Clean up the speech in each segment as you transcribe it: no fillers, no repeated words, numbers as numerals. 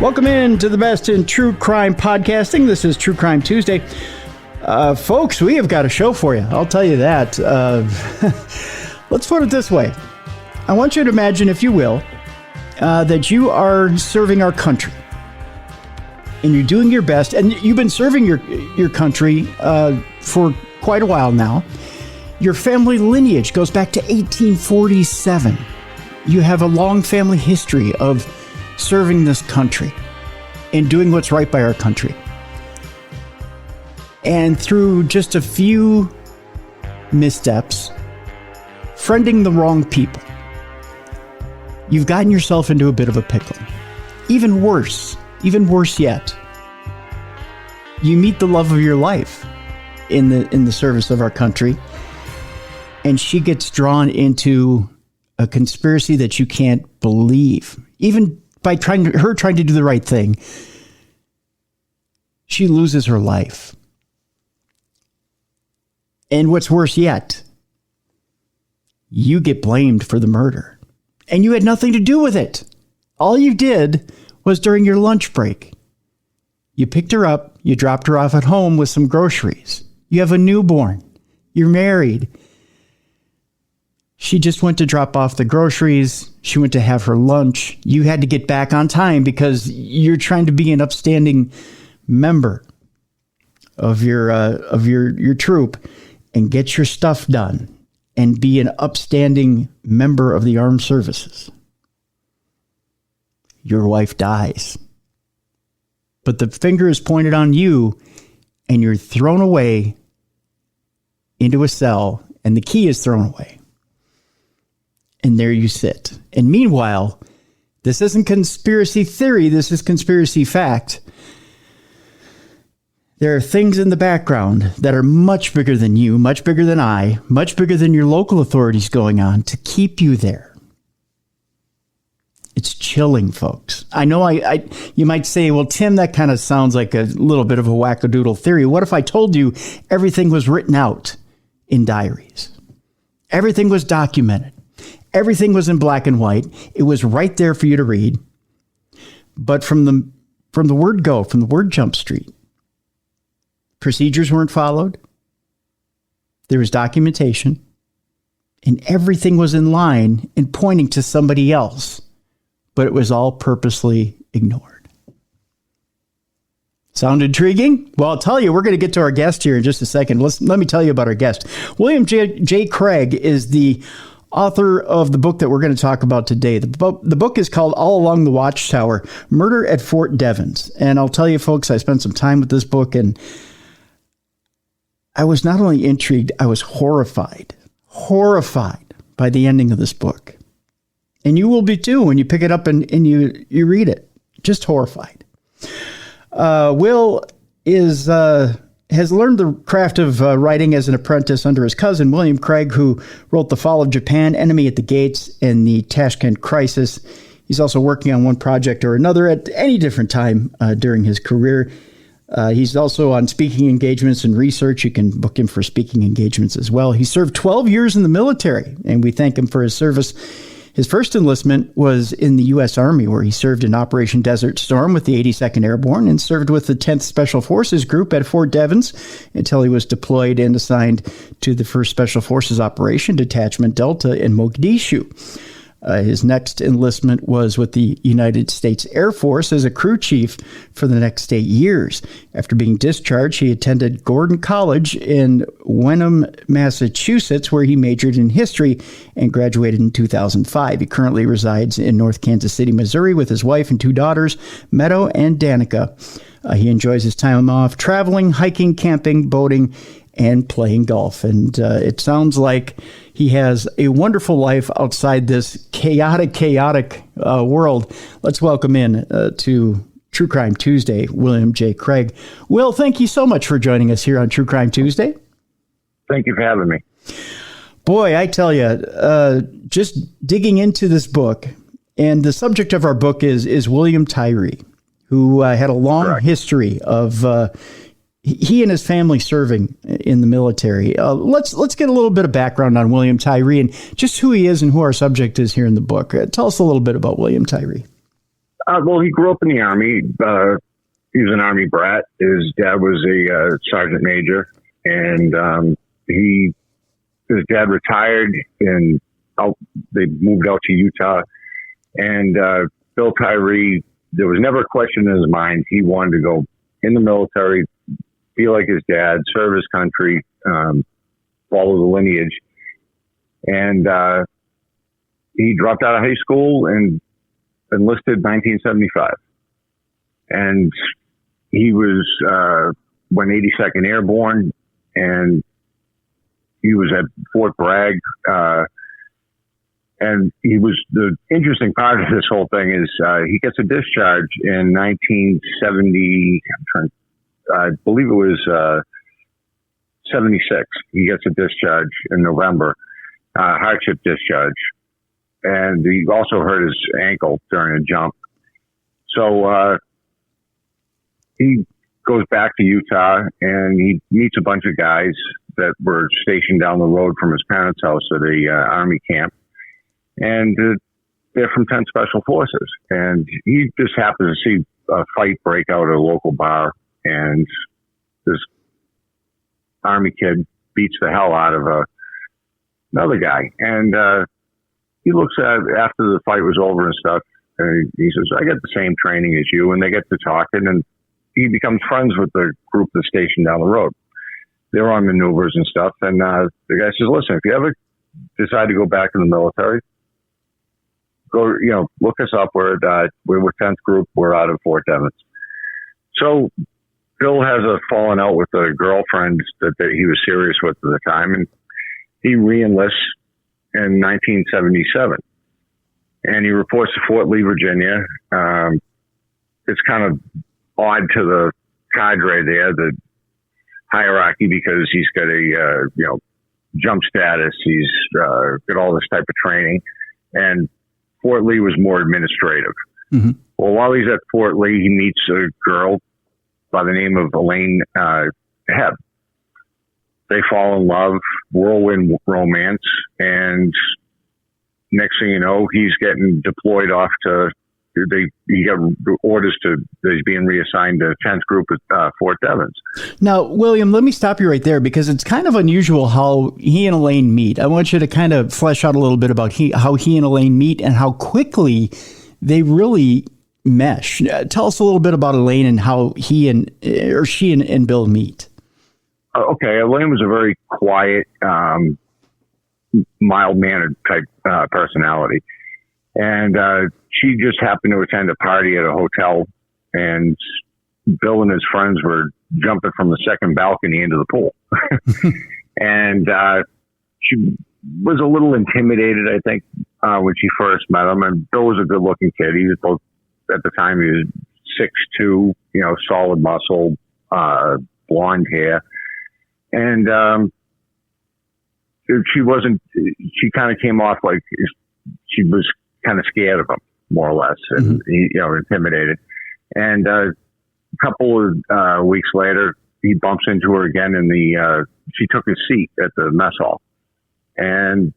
Welcome in to the best in true crime podcasting. This is True Crime Tuesday. Folks, we have got a show for you. I'll tell you that. Let's put it this way. I want you to imagine, if you will, that you are serving our country. And you're doing your best. And you've been serving your country for quite a while now. Your family lineage goes back to 1847. You have a long family history of serving this country and doing what's right by our country. And through just a few missteps, friending the wrong people, you've gotten yourself into a bit of a pickle. Even worse yet, you meet the love of your life in the service of our country, and she gets drawn into a conspiracy that you can't believe. Even by trying to do the right thing, she loses her life. And what's worse yet, you get blamed for the murder. And you had nothing to do with it. All you did was during your lunch break. You picked her up, you dropped her off at home with some groceries. You have a newborn. You're married. She just went to drop off the groceries. She went to have her lunch. You had to get back on time because you're trying to be an upstanding member of your troop and get your stuff done and be an upstanding member of the armed services. Your wife dies. But the finger is pointed on you and you're thrown away into a cell and the key is thrown away. And there you sit. And meanwhile, this isn't conspiracy theory. This is conspiracy fact. There are things in the background that are much bigger than you, much bigger than I, much bigger than your local authorities going on to keep you there. It's chilling, folks. I know you might say, well, Tim, that kind of sounds like a little bit of a wackadoodle theory. What if I told you everything was written out in diaries? Everything was documented. Everything was in black and white. It was right there for you to read. But from the word go, from the word Jump Street, procedures weren't followed. There was documentation. And everything was in line and pointing to somebody else. But it was all purposely ignored. Sound intriguing? Well, I'll tell you, we're going to get to our guest here in just a second. Let me tell you about our guest. William J. Craig is the author of the book that we're going to talk about today. The book is called All Along the Watchtower, Murder at Fort Devens. And I'll tell you, folks, I spent some time with this book, and I was not only intrigued, I was horrified by the ending of this book. And you will be too when you pick it up and you read it. Just horrified. Will has learned the craft of writing as an apprentice under his cousin, William Craig, who wrote The Fall of Japan, Enemy at the Gates, and the Tashkent Crisis. He's also working on one project or another at any different time during his career. He's also on speaking engagements and research. You can book him for speaking engagements as well. He served 12 years in the military, and we thank him for his service. His first enlistment was in the U.S. Army, where he served in Operation Desert Storm with the 82nd Airborne and served with the 10th Special Forces Group at Fort Devens until he was deployed and assigned to the 1st Special Forces Operation Detachment Delta in Mogadishu. His next enlistment was with the United States Air Force as a crew chief for the next 8 years. After being discharged, he attended Gordon College in Wenham, Massachusetts, where he majored in history and graduated in 2005. He currently resides in North Kansas City, Missouri, with his wife and 2 daughters, Meadow and Danica. He enjoys his time off traveling, hiking, camping, boating, and playing golf. And it sounds like he has a wonderful life outside this chaotic world. Let's welcome in to True Crime Tuesday, William J. Craig. Will, thank you so much for joining us here on True Crime Tuesday. Thank you for having me. Boy, I tell you, just digging into this book, and the subject of our book is William Tyree, who had a long history of he and his family serving in the military. Let's get a little bit of background on William Tyree and just who he is and who our subject is here in the book. Tell us a little bit about William Tyree. Well, he grew up in the Army. He was an Army brat. His dad was a sergeant major, and his dad retired, and they moved out to Utah. And Bill Tyree, there was never a question in his mind. He wanted to go in the military, be like his dad, serve his country, follow the lineage. And he dropped out of high school and enlisted in 1975. And he was went 82nd Airborne, and he was at Fort Bragg. And he was, the interesting part of this whole thing is he gets a discharge in 1970. I believe it was 76. He gets a discharge in November, hardship discharge. And he also hurt his ankle during a jump. So he goes back to Utah, and he meets a bunch of guys that were stationed down the road from his parents' house at a Army camp. And they're from 10 Special Forces. And he just happens to see a fight break out at a local bar, and this Army kid beats the hell out of another guy. And he looks at after the fight was over and stuff, and he says, I get the same training as you. And they get to talking, and he becomes friends with the group that's stationed down the road. They're on maneuvers and stuff. And the guy says, listen, if you ever decide to go back in the military, go, look us up. We're with 10th Group. We're out of Fort Devens. So Bill has a falling out with a girlfriend that he was serious with at the time, and he re-enlists in 1977. And he reports to Fort Lee, Virginia. It's kind of odd to the cadre there, the hierarchy, because he's got a jump status. He's got all this type of training, and Fort Lee was more administrative. Mm-hmm. Well, while he's at Fort Lee, he meets a girl by the name of Elaine Tyree. They fall in love, whirlwind romance, and next thing you know, he's getting deployed off to. He got orders to. He's being reassigned to 10th Group at Fort Devens. Now, William, let me stop you right there, because it's kind of unusual how he and Elaine meet. I want you to kind of flesh out a little bit about how he and Elaine meet and how quickly they really mesh. Tell us a little bit about Elaine and how she and Bill meet. Okay, Elaine was a very quiet, mild-mannered type personality. And she just happened to attend a party at a hotel, and Bill and his friends were jumping from the second balcony into the pool. And she was a little intimidated, I think, when she first met him. And Bill was a good-looking kid. He was both, at the time, he was 6'2", solid muscle, blonde hair. And she kind of came off like she was kind of scared of him, more or less, and intimidated. And a couple of weeks later, he bumps into her again she took his seat at the mess hall. And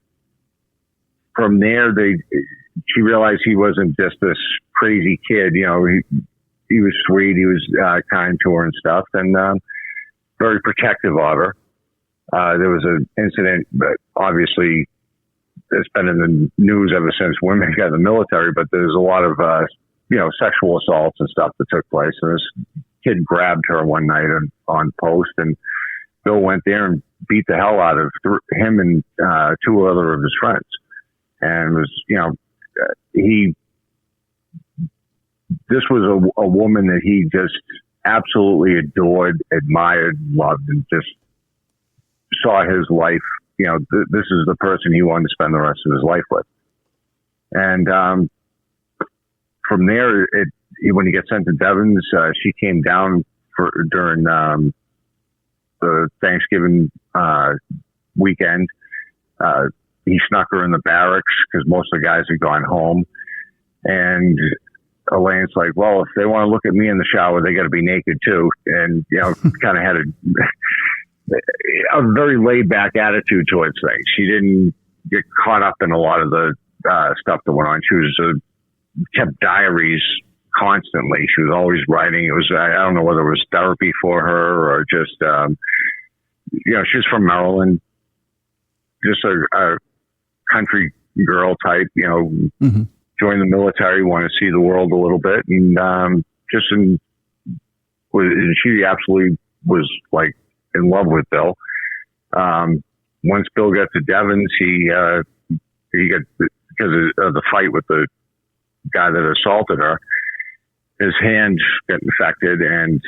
from there, she realized he wasn't just this crazy kid. He was sweet. He was kind to her and stuff, and very protective of her. There was an incident, but obviously it's been in the news ever since women got in the military, but there's a lot of, sexual assaults and stuff that took place. And this kid grabbed her one night on post, and Bill went there and beat the hell out of him and two other of his friends. And was, this was a woman that he just absolutely adored, admired, loved, and just saw his life. This is the person he wanted to spend the rest of his life with. And from there, when he gets sent to Devens, she came down during the Thanksgiving weekend. He snuck her in the barracks because most of the guys had gone home. And Elaine's like, well, if they want to look at me in the shower, they got to be naked too. And, kind of had a very laid back attitude towards things. She didn't get caught up in a lot of the stuff that went on. She was kept diaries constantly. She was always writing. It was, I don't know whether it was therapy for her or just, she's from Maryland, just a country girl type, joined the military, want to see the world a little bit. And, she absolutely was like in love with Bill. Once Bill got to Devens, he got, because of the fight with the guy that assaulted her, his hand got infected, and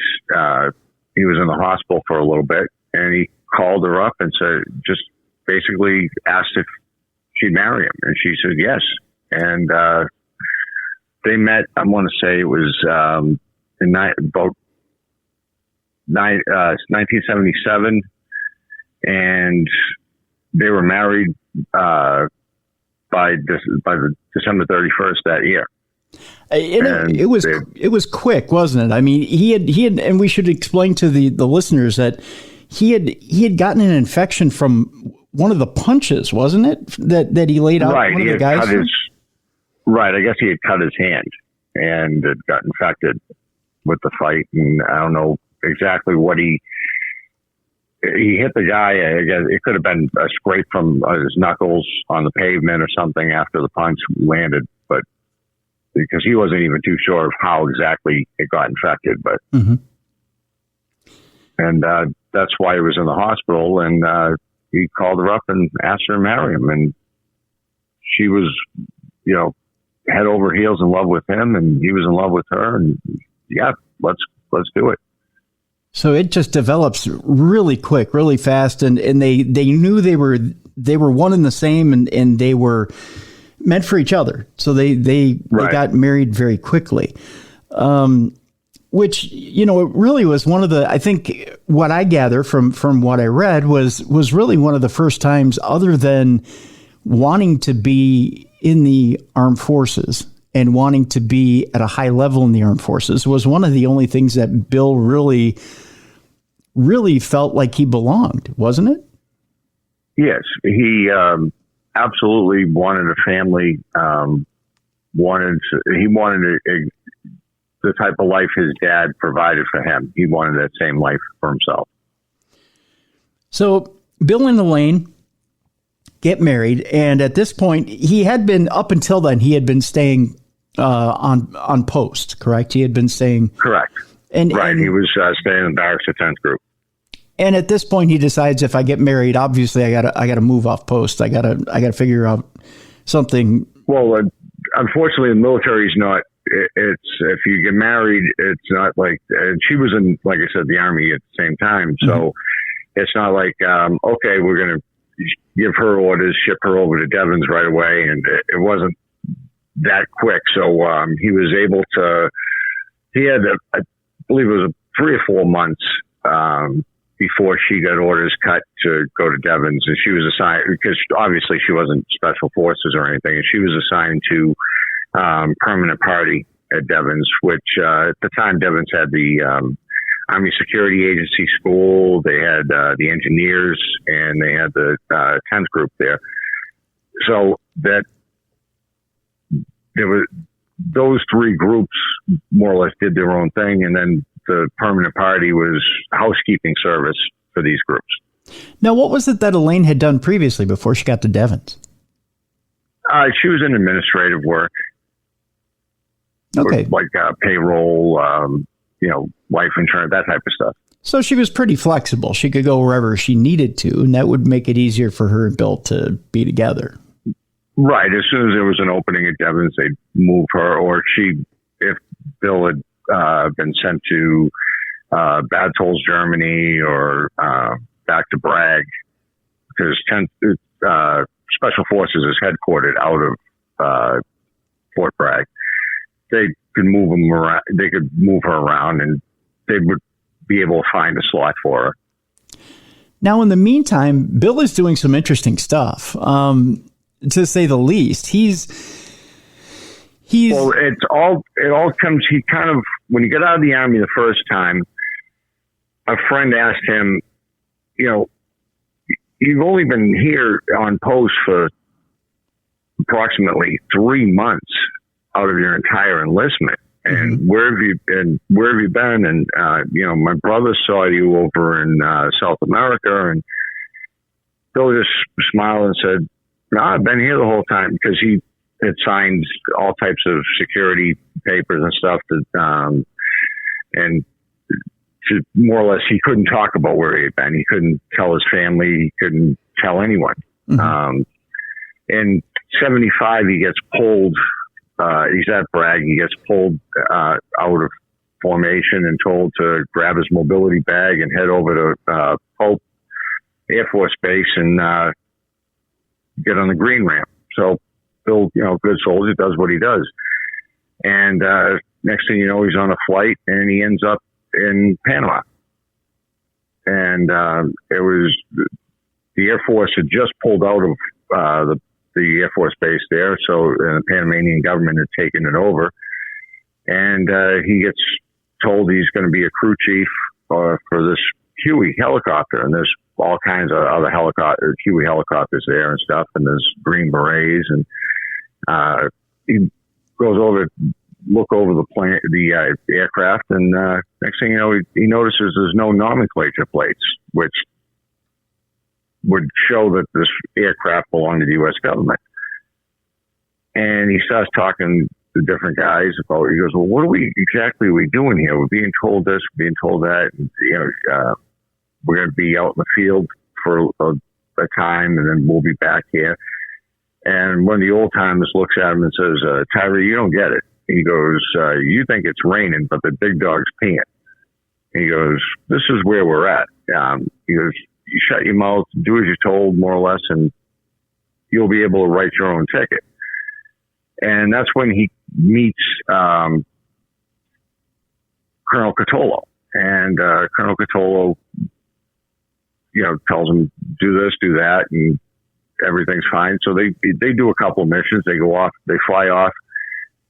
he was in the hospital for a little bit. And he called her up and said, just basically asked if she'd marry him, and she said yes. And they met. I want to say it was in about 1977, and they were married by the December 31st that year. It was quick, wasn't it? I mean, he had, and we should explain to the listeners that he had gotten an infection from one of the punches, wasn't it? That he laid out one of the guys. Right. I guess he had cut his hand, and it got infected with the fight. And I don't know exactly what he hit the guy. I guess it could have been a scrape from his knuckles on the pavement or something after the punch landed, but because he wasn't even too sure of how exactly it got infected, but, and that's why he was in the hospital. And he called her up and asked her to marry him. And she was, head over heels in love with him, and he was in love with her. And yeah, let's do it. So it just develops really quick, really fast, and they knew they were one and the same, and they were meant for each other. So they got married very quickly, which it really was one of the, I think what I gather from what I read was really one of the first times, other than wanting to be in the armed forces and wanting to be at a high level in the armed forces, was one of the only things that Bill really felt like he belonged, wasn't it? Yes, he absolutely wanted a family. He wanted the type of life his dad provided for him. He wanted that same life for himself. So Bill and Elaine get married, and at this point, he had been, up until then, he had been staying on post, correct? He had been staying... Correct. And he was staying in the barracks at 10th Group. And at this point, he decides, if I get married, obviously I gotta move off post. I gotta figure out something. Well, unfortunately, the military is not. It's, if you get married, it's not like. And she was in, like I said, the Army at the same time, so it's not like okay, we're gonna give her orders, ship her over to Devens right away, and it wasn't that quick. So he was able to. He had, I believe, it was 3 or 4 months. Before she got orders cut to go to Devens, and she was assigned, because obviously she wasn't special forces or anything, and she was assigned to permanent party at Devens, which at the time Devens had the Army Security Agency school, they had the engineers, and they had the 10th Group there. So that there was, those three groups more or less did their own thing, and then the permanent party was housekeeping service for these groups. Now, what was it that Elaine had done previously before she got to Devens? She was in administrative work. Okay. Like payroll, life insurance, that type of stuff. So she was pretty flexible. She could go wherever she needed to, and that would make it easier for her and Bill to be together. Right. As soon as there was an opening at Devens, they'd move her, or if Bill had been sent to Bad Tolls, Germany, or back to Bragg, because Special Forces is headquartered out of Fort Bragg. They could move them around. They could move her around, and they would be able to find a slot for her. Now, in the meantime, Bill is doing some interesting stuff, to say the least. Well, it all comes, he kind of, when he got out of the Army the first time, a friend asked him, you've only been here on post for approximately 3 months out of your entire enlistment. And where have you been? And, my brother saw you over in South America. And Bill just smiled and said, no, I've been here the whole time, because he had signed all types of security papers and stuff that, and to more or less, he couldn't talk about where he had been. He couldn't tell his family. He couldn't tell anyone. In 75, he gets pulled. He's at Bragg. He gets pulled out of formation and told to grab his mobility bag and head over to Pope Air Force Base and get on the green ramp. So Bill, good soldier, does what he does. And next thing you know, he's on a flight and he ends up in Panama. And it was the Air Force had just pulled out of the Air Force Base there. So the Panamanian government had taken it over. And he gets told he's going to be a crew chief for this Huey helicopter. And there's all kinds of other Huey helicopters there and stuff. And there's Green Berets. And he goes over, look over the aircraft. And next thing you know, he notices there's no nomenclature plates, which would show that this aircraft belonged to the U.S. government. And he starts talking to different guys about, he goes, well, what are we doing here? We're being told this, we're being told that. And, we're going to be out in the field for a time, and then we'll be back here. And one of the old timers looks at him and says, Tyree, you don't get it. He goes, you think it's raining, but the big dog's peeing. He goes, this is where we're at. He goes, you shut your mouth, do as you're told, more or less, and you'll be able to write your own ticket. And that's when he meets Colonel Catolo. And Colonel Catolo, tells him, do this, do that, and everything's fine. So they do a couple of missions. They go off, they fly off.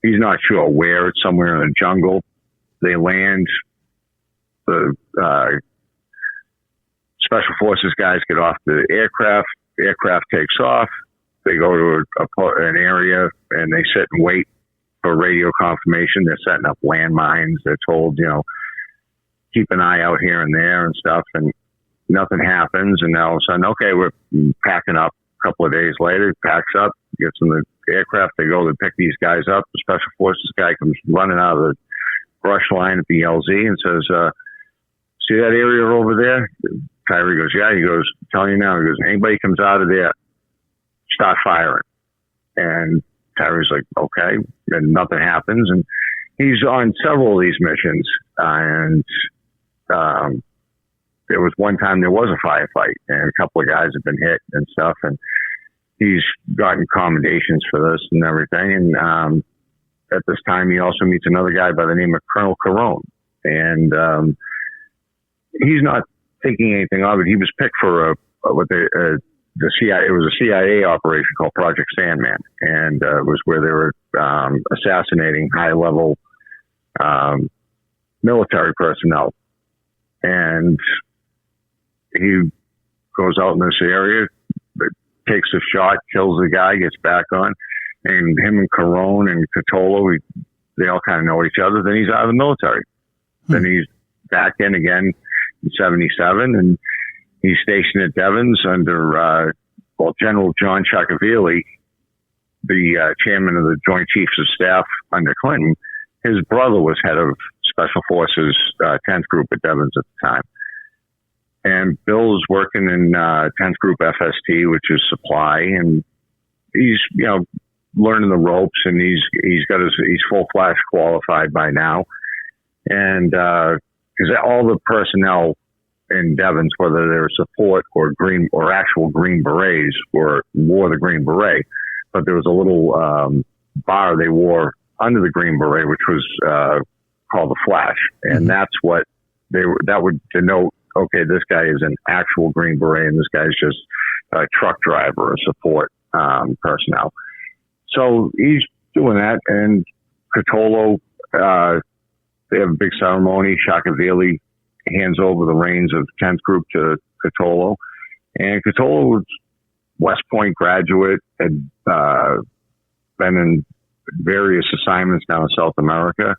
He's not sure where. It's somewhere in the jungle. They land. The Special Forces guys get off the aircraft. The aircraft takes off. They go to an area and they sit and wait for radio confirmation. They're setting up landmines. They're told, keep an eye out here and there and stuff. And nothing happens. And all of a sudden, okay, we're packing up. A couple of days later, he packs up, gets in the aircraft. They go to pick these guys up. The Special Forces guy comes running out of the brush line at the LZ and says, see that area over there? Tyree goes, yeah. He goes, telling you now. He goes, anybody comes out of there, start firing. And Tyree's like, okay. And nothing happens. And he's on several of these missions. And there was one time there was a firefight and a couple of guys have been hit and stuff. And he's gotten commendations for this and everything. And at this time, he also meets another guy by the name of Colonel Carone. And he's not thinking anything of it. He was picked for the CIA. It was a CIA operation called Project Sandman, and it was where they were assassinating high-level military personnel. And he goes out in this area, takes a shot, kills the guy, gets back on, and him and Carone and Catolo, they all kind of know each other. Then he's out of the military. Then he's back in again in 77, and he's stationed at Devens under General John Ciaccavelli, the chairman of the Joint Chiefs of Staff under Clinton. His brother was head of Special Forces 10th Group at Devens at the time. And Bill's working in 10th Group FST, which is supply, and he's learning the ropes, and he's full flash qualified by now. And because all the personnel in Devens, whether they're support or green or actual Green Berets, wore the Green Beret, but there was a little bar they wore under the Green Beret, which was called the flash, and that's what that would denote. Okay, this guy is an actual Green Beret, and this guy's just a truck driver or support personnel. So he's doing that, and Catolo, they have a big ceremony. Ciaccavelli hands over the reins of 10th Group to Catolo. And Catolo was West Point graduate, had been in various assignments down in South America.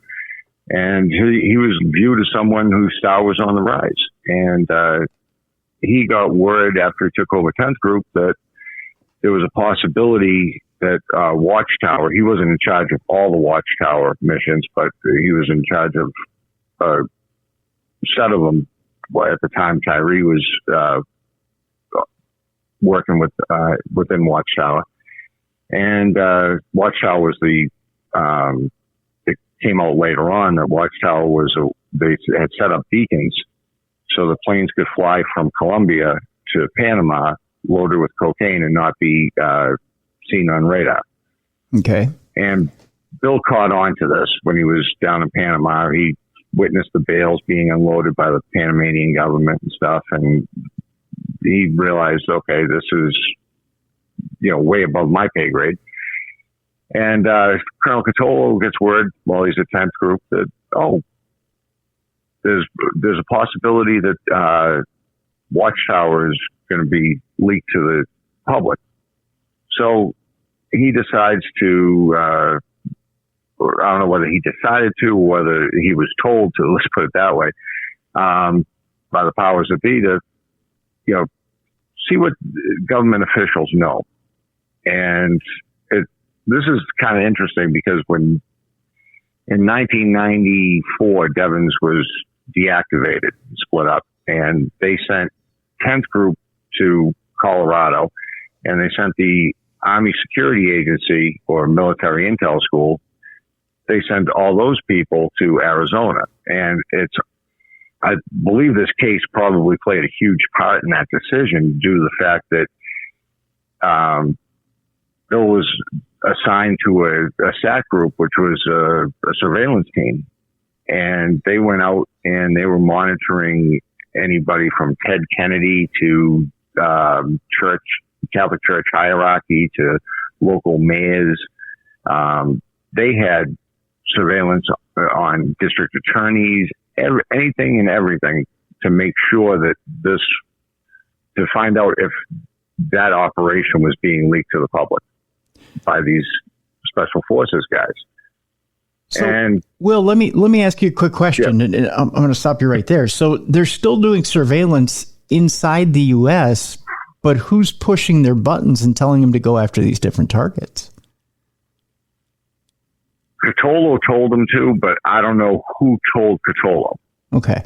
And he was viewed as someone whose star was on the rise. And he got word after he took over 10th Group that there was a possibility that Watchtower, he wasn't in charge of all the Watchtower missions, but he was in charge of a set of them. Well, at the time, Tyree was working within Watchtower. And Watchtower was it came out later on that Watchtower they had set up beacons so the planes could fly from Colombia to Panama loaded with cocaine and not be seen on radar. Okay. And Bill caught on to this when he was down in Panama. He witnessed the bales being unloaded by the Panamanian government and stuff, and he realized, okay, this is, way above my pay grade. And Colonel Catolo gets word while he's at 10th Group that, there's a possibility that Watchtower is going to be leaked to the public. So he decides to, or I don't know whether he decided to, or whether he was told to, let's put it that way, by the powers that be to, see what government officials know. And this is kind of interesting because when in 1994, Devens was deactivated, split up, and they sent 10th Group to Colorado, and they sent the Army Security Agency or Military Intel School. They sent all those people to Arizona, and I believe this case probably played a huge part in that decision due to the fact that Bill was assigned to a SAT group, which was a surveillance team, and they went out and they were monitoring anybody from Ted Kennedy to Catholic Church hierarchy to local mayors. They had surveillance on district attorneys, anything and everything to make sure that to find out if that operation was being leaked to the public by these special forces guys. So, and Will, let me ask you a quick question, and I'm going to stop you right there. So they're still doing surveillance inside the U.S., but who's pushing their buttons and telling them to go after these different targets? Catolo told them to, but I don't know who told Catolo. Okay.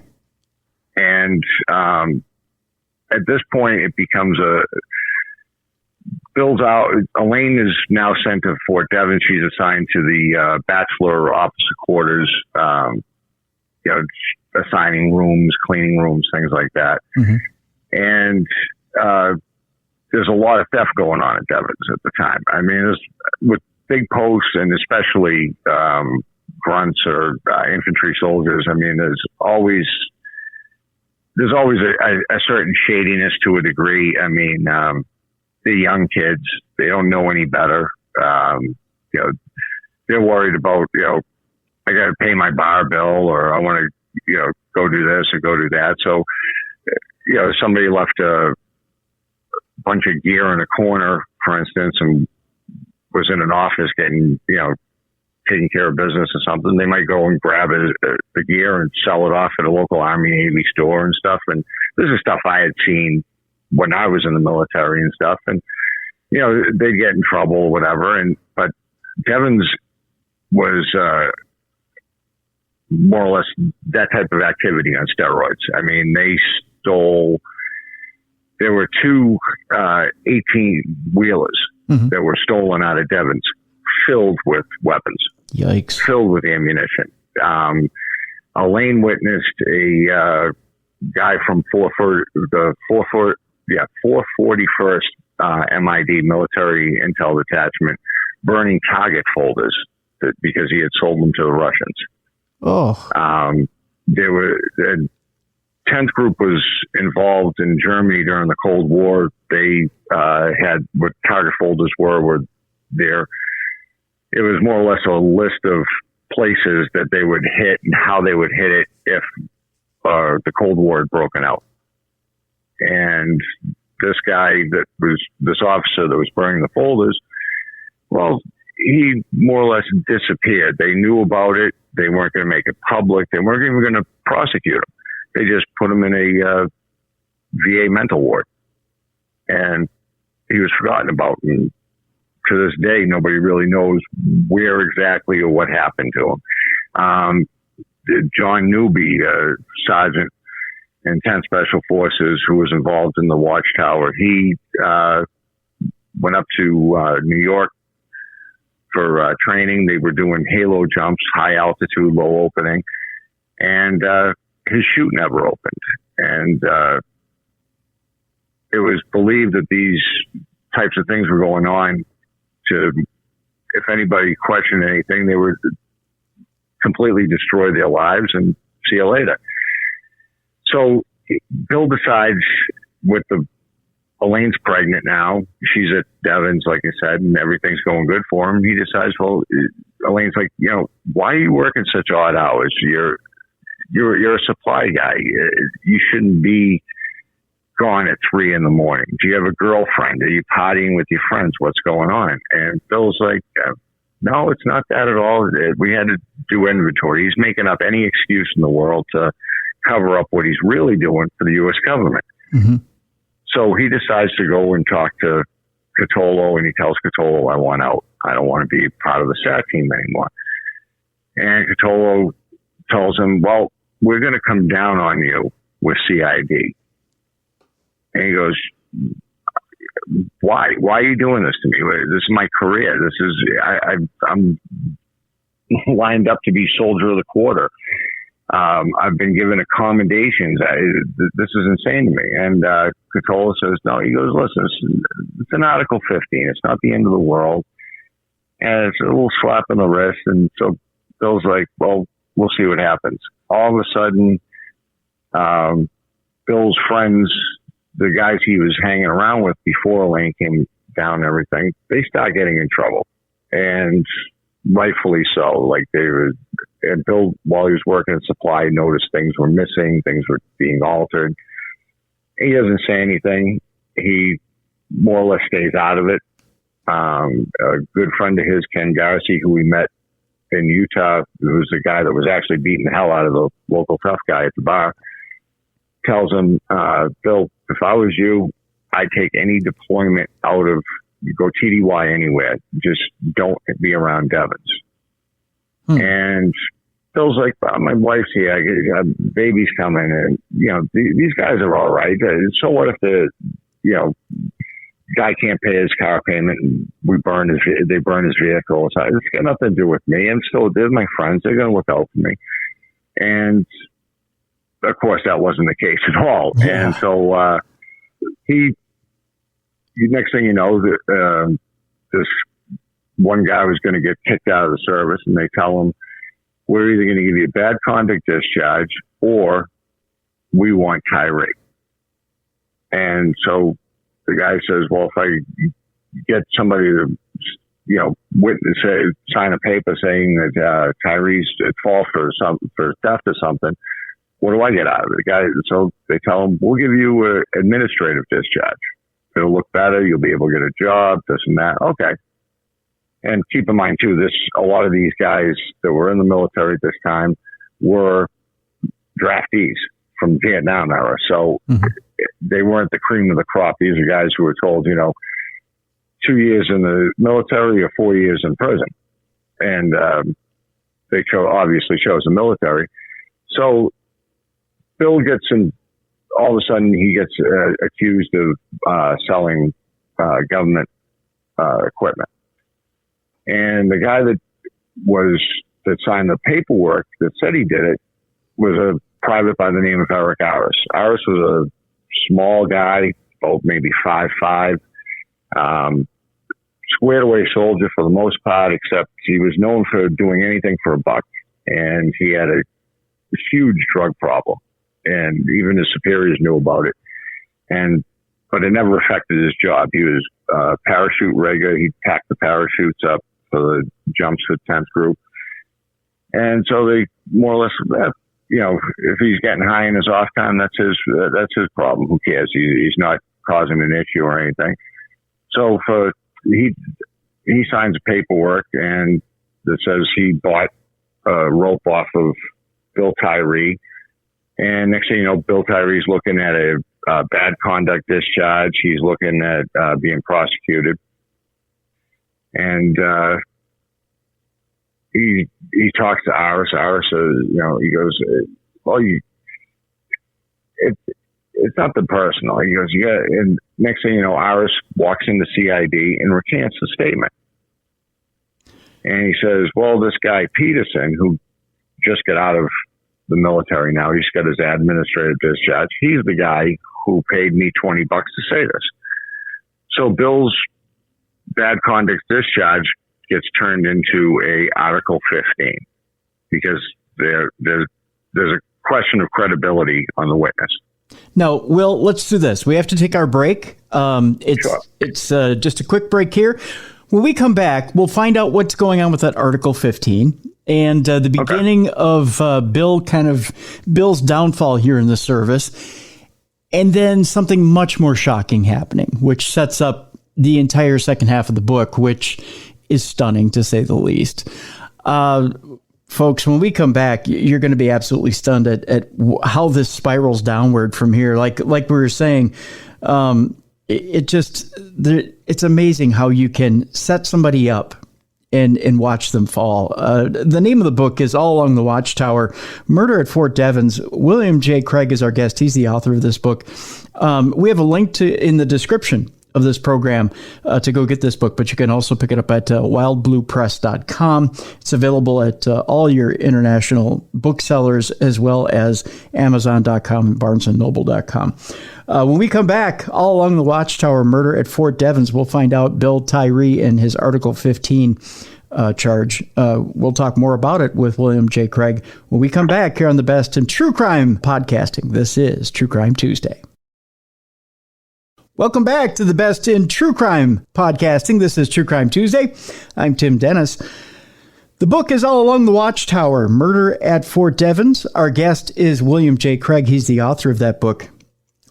And at this point, it becomes Bill's out. Elaine is now sent to Fort Devens. She's assigned to the bachelor officer quarters, assigning rooms, cleaning rooms, things like that. Mm-hmm. And there's a lot of theft going on at Devens at the time. I mean, with big posts and especially grunts or infantry soldiers. I mean, there's always a certain shadiness to a degree. I mean, the young kids, they don't know any better. They're worried about, I got to pay my bar bill, or I want to, go do this or go do that. So, somebody left a bunch of gear in a corner, for instance, and was in an office getting, taking care of business or something. They might go and grab the gear and sell it off at a local Army Navy store and stuff. And this is stuff I had seen when I was in the military and stuff. And, they'd get in trouble or whatever. But Devens was, more or less that type of activity on steroids. I mean, there were two 18-wheelers mm-hmm. that were stolen out of Devens, filled with weapons. Yikes. Filled with ammunition. Elaine witnessed a guy from 441st MID Military Intel Detachment burning target folders because he had sold them to the Russians. Oh. There were 10th Group was involved in Germany during the Cold War. They had what target folders were there. It was more or less a list of places that they would hit and how they would hit it if the Cold War had broken out. And this officer that was burning the folders, well, he more or less disappeared. They knew about it. They weren't going to make it public. They weren't even going to prosecute him. They just put him in a VA mental ward. And he was forgotten about. And to this day, nobody really knows where exactly or what happened to him. John Newby, Sergeant in 10 Special Forces, who was involved in the Watchtower, he went up to New York for training. They were doing halo jumps, high altitude, low opening, and his chute never opened. And it was believed that these types of things were going on to, if anybody questioned anything, they would completely destroy their lives and see you later. So Bill decides, with Elaine's pregnant now, she's at Devens, like I said, and everything's going good for him. He decides, well, Elaine's like, why are you working such odd hours? You're a supply guy. You shouldn't be gone at 3 a.m. Do you have a girlfriend? Are you partying with your friends? What's going on? And Bill's like, no, it's not that at all. We had to do inventory. He's making up any excuse in the world to cover up what he's really doing for the U.S. government. Mm-hmm. So he decides to go and talk to Catolo, and he tells Catolo, I want out. I don't want to be part of the SAT team anymore. And Catolo tells him, well, we're going to come down on you with CID. And he goes, why? Why are you doing this to me? This is my career. This is, I'm lined up to be soldier of the quarter. I've been given accommodations. This is insane to me. And Catolo says, no. He goes, listen, it's an Article 15. It's not the end of the world. And it's a little slap in the wrist. And so Bill's like, well, we'll see what happens. All of a sudden, Bill's friends, the guys he was hanging around with before Elaine came down and everything, they start getting in trouble. And rightfully so. Like and Bill, while he was working at supply, noticed things were missing, things were being altered. He doesn't say anything. He more or less stays out of it. A good friend of his, Ken Garci, who we met in Utah, who was the guy that was actually beating the hell out of the local tough guy at the bar, tells him, Bill, if I was you, I'd take any deployment out of, go TDY anywhere. Just don't be around Devens. And Bill's like, well, my wife's here. I got baby's coming. And, these guys are all right. So what if the, guy can't pay his car payment and they burn his vehicle? So it's got nothing to do with me. And still, they're my friends. They're going to look out for me. And of course, that wasn't the case at all. Yeah. And so, next thing you know, this one guy was going to get kicked out of the service, and they tell him, we're either going to give you a bad conduct discharge or we want Tyree. And so the guy says, well, if I get somebody to, witness, sign a paper saying that Tyree's at fault for theft or something, what do I get out of it? The guy, so they tell him, we'll give you an administrative discharge. It'll look better. You'll be able to get a job, this and that. Okay. And keep in mind, too, a lot of these guys that were in the military at this time were draftees from Vietnam era. So they weren't the cream of the crop. These are guys who were told, 2 years in the military or 4 years in prison. And they obviously chose the military. So Bill gets in, all of a sudden he gets accused of selling government equipment. And the guy that signed the paperwork that said he did it was a private by the name of Eric Aris. Aris was a small guy, maybe 5'5", squared away soldier for the most part, except he was known for doing anything for a buck. And he had a huge drug problem. And even his superiors knew about it. But it never affected his job. He was a parachute rigger. He packed the parachutes up for the jumps for 10th group. And so they more or less, if he's getting high in his off time, that's his problem. Who cares? He's not causing an issue or anything. So he signs paperwork and that says he bought rope off of Bill Tyree. And next thing you know, Bill Tyree's looking at a bad conduct discharge. He's looking at being prosecuted. And he talks to Iris. Iris says, he goes, well, it's nothing personal. He goes, yeah. And next thing you know, Iris walks into CID and recants the statement. And he says, well, this guy Peterson, who just got out of the military now, he's got his administrative discharge. He's the guy who paid me $20 to say this. So Bill's bad conduct discharge gets turned into a Article 15 because there's a question of credibility on the witness. Now, Will, let's do this. We have to take our break. Sure. It's just a quick break here. When we come back, we'll find out what's going on with that Article 15 and the beginning of Bill's downfall here in the service, and then something much more shocking happening, which sets up the entire second half of the book, which is stunning to say the least. Folks, when we come back, you're going to be absolutely stunned at how this spirals downward from here. Like we were saying, it's amazing how you can set somebody up and watch them fall. The name of the book is All Along the Watchtower, Murder at Fort Devens. William J. Craig is our guest. He's the author of this book. We have a link in the description of this program to go get this book, but you can also pick it up at wildbluepress.com. It's available at all your international booksellers as well as amazon.com and barnesandnoble.com. When we come back, All Along the Watchtower, Murder at Fort Devens, we'll find out Bill Tyree and his Article 15 charge. We'll talk more about it with William J. Craig when we come back here on the Best in True Crime Podcasting. This is True Crime Tuesday. Welcome back to the Best in True Crime Podcasting. This is True Crime Tuesday. I'm Tim Dennis. The book is All Along the Watchtower, Murder at Fort Devens. Our guest is William J. Craig. He's the author of that book.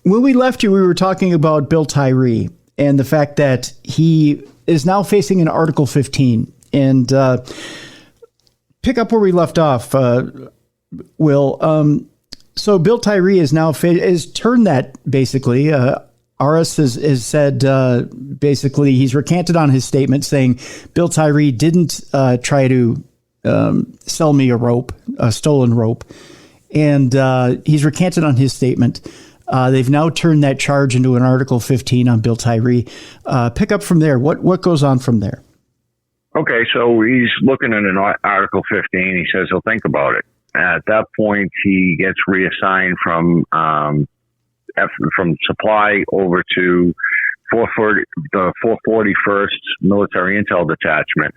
When we left you, we were talking about Bill Tyree and the fact that he is now facing an Article 15. And pick up where we left off, Will. So Bill Tyree is now is turned that basically. Aris has said basically he's recanted on his statement saying Bill Tyree didn't try to sell me a stolen rope. And he's recanted on his statement. They've now turned that charge into an Article 15 on Bill Tyree. Pick up from there. What goes on from there? Okay, so he's looking at an Article 15. He says he'll think about it. At that point, he gets reassigned from supply over to the 441st Military Intel Detachment.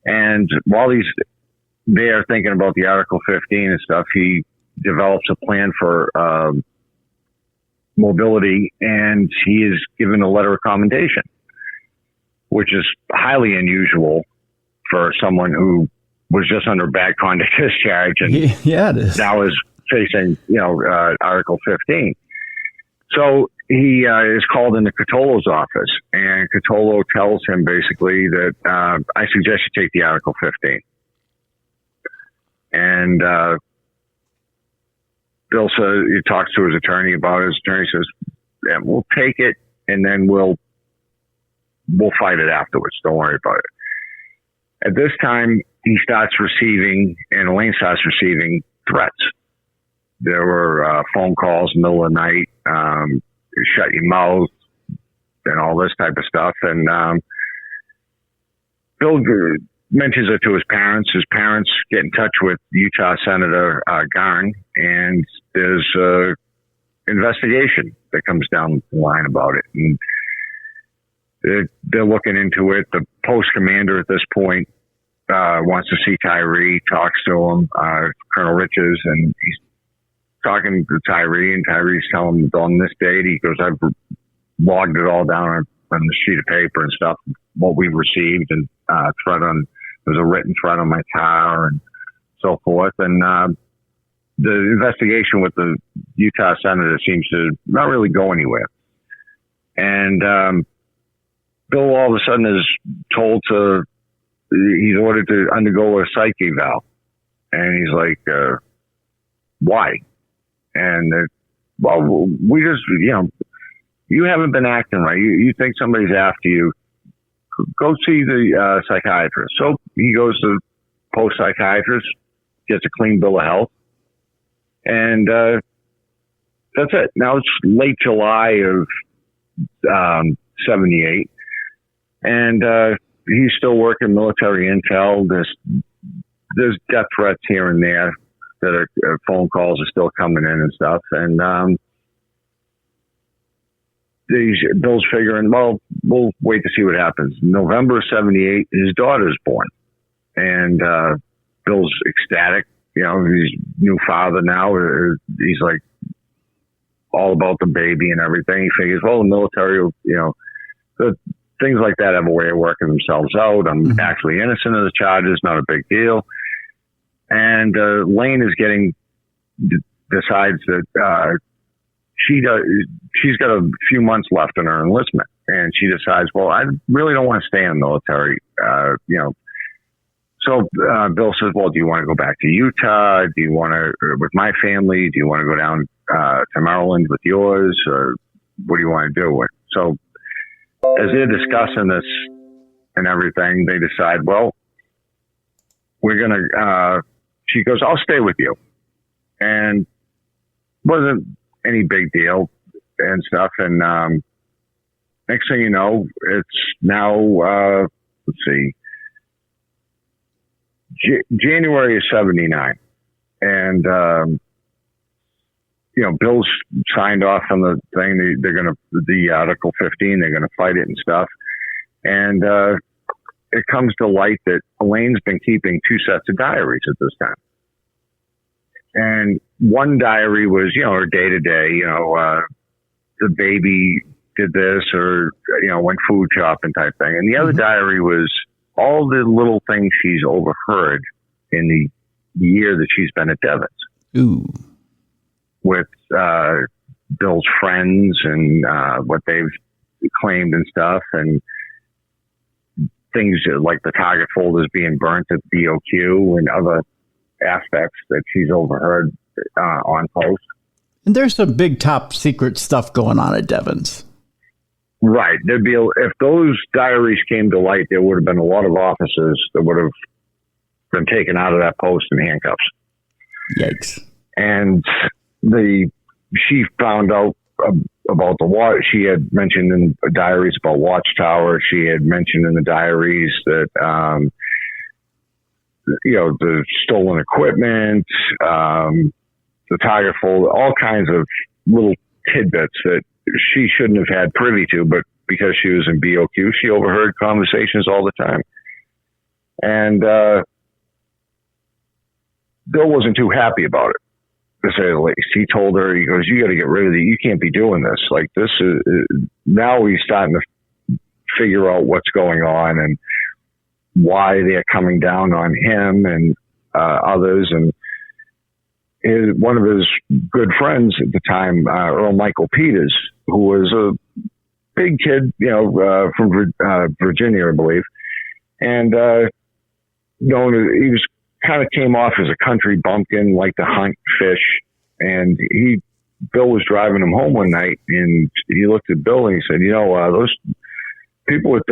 And while he's there thinking about the Article 15 and stuff, he develops a plan for mobility, and he is given a letter of commendation, which is highly unusual for someone who was just under bad conduct discharge and it is. Now is facing, Article 15. So he is called into Catolo's office, and Catolo tells him basically that I suggest you take the Article 15. And Bill says, he talks to his attorney about it. His attorney says, yeah, we'll take it, and then we'll fight it afterwards. Don't worry about it. At this time, he starts receiving, and Elaine starts receiving threats. There were phone calls in the middle of the night, shut your mouth, and all this type of stuff. And Bill mentions it to his parents. His parents get in touch with Utah Senator Garn, and there's an investigation that comes down the line about it. And they're looking into it. The post commander at this point wants to see Tyree, talks to him, Colonel Riches, and he's talking to Tyree, and Tyree's telling him on this date, he goes, I've logged it all down on the sheet of paper and stuff, what we received, and there's a written threat on my car and so forth. And the investigation with the Utah Senator seems to not really go anywhere. And Bill all of a sudden is told he's ordered to undergo a psych eval. And he's like, why? And well, we just, you haven't been acting right. You think somebody's after you. Go see the psychiatrist. So he goes to post psychiatrist, gets a clean bill of health, and that's it. Now it's late July of 78, and he's still working military intel. There's death threats here and there that are phone calls are still coming in and stuff, and Bill's figuring, well, we'll wait to see what happens. November 78, his daughter's born. And Bill's ecstatic. He's new father now. He's like all about the baby and everything. He figures, well, the military, the things like that have a way of working themselves out. I'm actually innocent of the charges, not a big deal. And Elaine is decides that she's got a few months left in her enlistment, and she decides, well, I really don't want to stay in the military, So Bill says, well, do you want to go back to Utah? Do you want to, with my family, do you want to go down to Maryland with yours, or what do you want to do? So as they're discussing this and everything, they decide, well, we're going to, she goes, I'll stay with you. And wasn't any big deal and stuff. And next thing you know, it's now, let's see, January of 79. And, Bill's signed off on the thing. They're going to, the Article 15, they're going to fight it and stuff. And it comes to light that Elaine's been keeping 2 sets of diaries at this time. And one diary was, her day to day, the baby did this, or, went food shopping type thing. And the other diary was all the little things she's overheard in the year that she's been at Devens. Ooh. With Bill's friends and what they've claimed and stuff, and things like the target folders being burnt at BOQ and other aspects that she's overheard on post. And there's some big top secret stuff going on at Devens. Right. There'd be if those diaries came to light, there would have been a lot of officers that would have been taken out of that post in handcuffs. Yikes. And she found out about she had mentioned in diaries about Watchtower. She had mentioned in the diaries that, the stolen equipment, the target folder, all kinds of little tidbits that she shouldn't have had privy to, but because she was in BOQ, she overheard conversations all the time. And Bill wasn't too happy about it, to say the least. He told her, he goes, you got to get rid of it. You can't be doing this. Like, this is, now he's starting to figure out what's going on and why they're coming down on him and others. And one of his good friends at the time, Earl Michael Peters, who was a big kid, from Virginia, I believe. And, he was kind of came off as a country bumpkin, liked to hunt, fish. And Bill was driving him home one night, and he looked at Bill and he said, those people with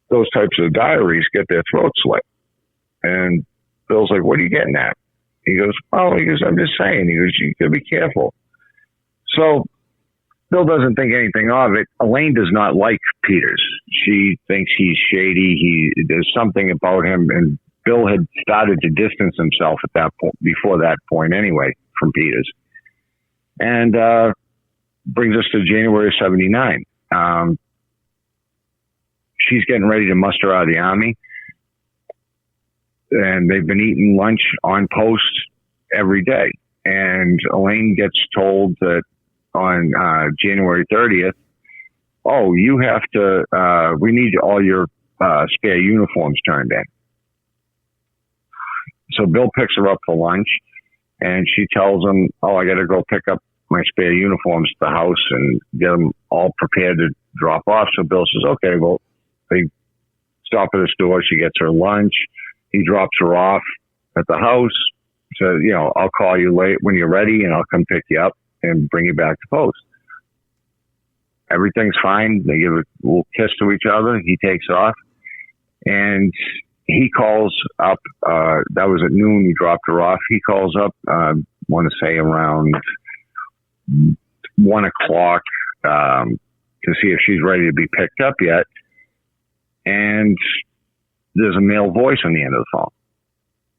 those types of diaries get their throats slit. And Bill's like, what are you getting at? He goes, I'm just saying. He goes, you got to be careful. So Bill doesn't think anything of it. Elaine does not like Peters. She thinks he's shady. There's something about him, and Bill had started to distance himself at that point, before that point anyway, from Peters. And brings us to January of 79. She's getting ready to muster out of the Army. And they've been eating lunch on post every day. And Elaine gets told that on January 30th, you have to, we need all your spare uniforms turned in. So Bill picks her up for lunch, and she tells him, I got to go pick up my spare uniforms at the house and get them all prepared to drop off. So Bill says, okay, well, they stop at the store. She gets her lunch. He drops her off at the house. So, I'll call you late when you're ready, and I'll come pick you up and bring you back to post. Everything's fine. They give a little kiss to each other. He takes off, and he calls up. That was at noon. He dropped her off. He calls up, I want to say around 1 o'clock, to see if she's ready to be picked up yet. And there's a male voice on the end of the phone.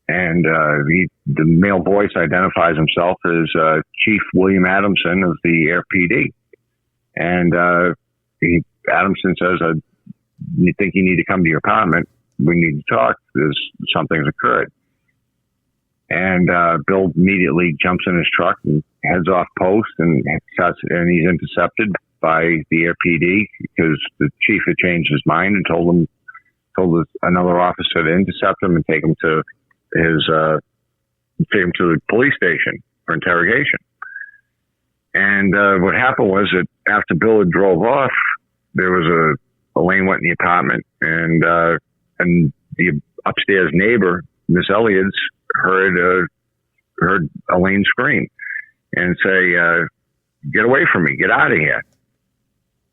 And the male voice identifies himself as Chief William Adamson of the Air PD. And Adamson says, you think you need to come to your apartment? We need to talk. Something's occurred. And Bill immediately jumps in his truck and heads off post, and he's intercepted by the Air PD because the chief had changed his mind and told another officer to intercept him and take him to the police station for interrogation. And what happened was that after Bill had drove off, Elaine went in the apartment, and the upstairs neighbor, Miss Elliott's, heard Elaine scream and say, "Get away from me! Get out of here!"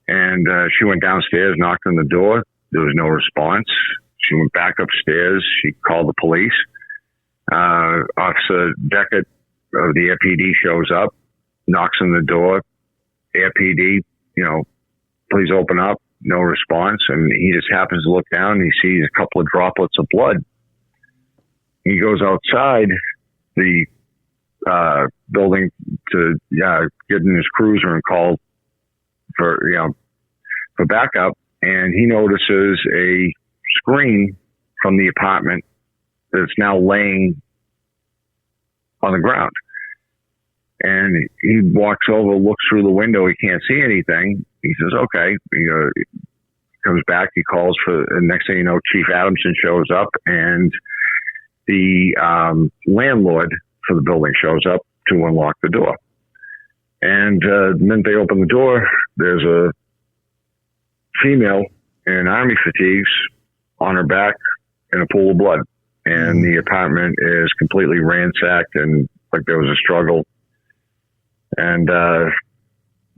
And she went downstairs, knocked on the door. There was no response. She went back upstairs. She called the police. Officer Deckett of the Air PD shows up, knocks on the door. Air PD, please open up. No response. And he just happens to look down and he sees a couple of droplets of blood. He goes outside the building to get in his cruiser and call for backup. And he notices a screen from the apartment that's now laying on the ground. And he walks over, looks through the window. He can't see anything. He says, okay. He comes back. He calls and next thing you know, Chief Adamson shows up, and the landlord for the building shows up to unlock the door. And the minute they open the door, there's a female in army fatigues on her back in a pool of blood. And the apartment is completely ransacked and like there was a struggle. And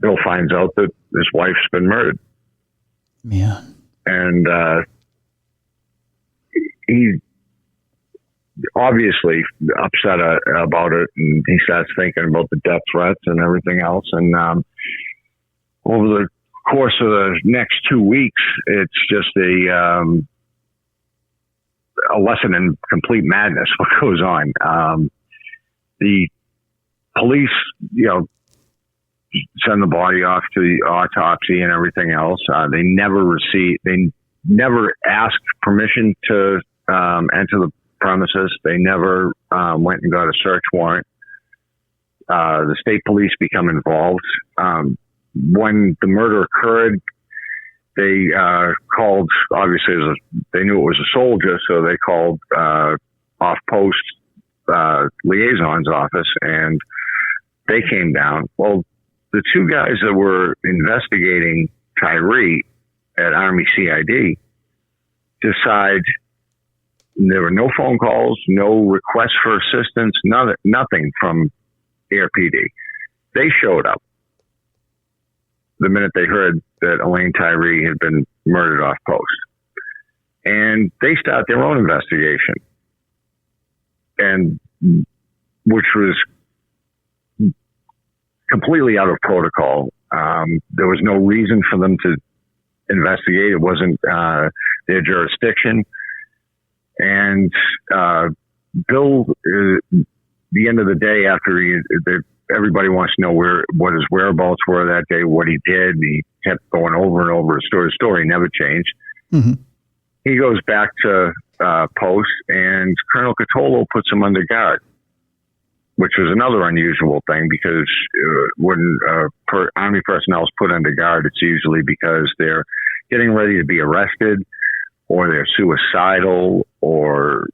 Bill finds out that his wife's been murdered. Yeah. And he obviously upset about it, and he starts thinking about the death threats and everything else. And over the course of the next 2 weeks, it's just a lesson in complete madness what goes on. The police, send the body off to the autopsy and everything else. They never asked permission to enter the premises. They never went and got a search warrant. The state police become involved. When the murder occurred, they called, obviously, they knew it was a soldier, so they called off-post liaison's office, and they came down. Well, the two guys that were investigating Tyree at Army CID decide there were no phone calls, no requests for assistance, nothing from Air PD. They showed up the minute they heard that Elaine Tyree had been murdered off post. And they start their own investigation, and which was completely out of protocol. There was no reason for them to investigate. It wasn't their jurisdiction. And Bill, the end of the day, after everybody wants to know what his whereabouts were that day, what he did. He kept going over and over his story never changed. Mm-hmm. He goes back to post, and Colonel Catolo puts him under guard, which was another unusual thing, because when Army personnel is put under guard, it's usually because they're getting ready to be arrested, or they're suicidal, or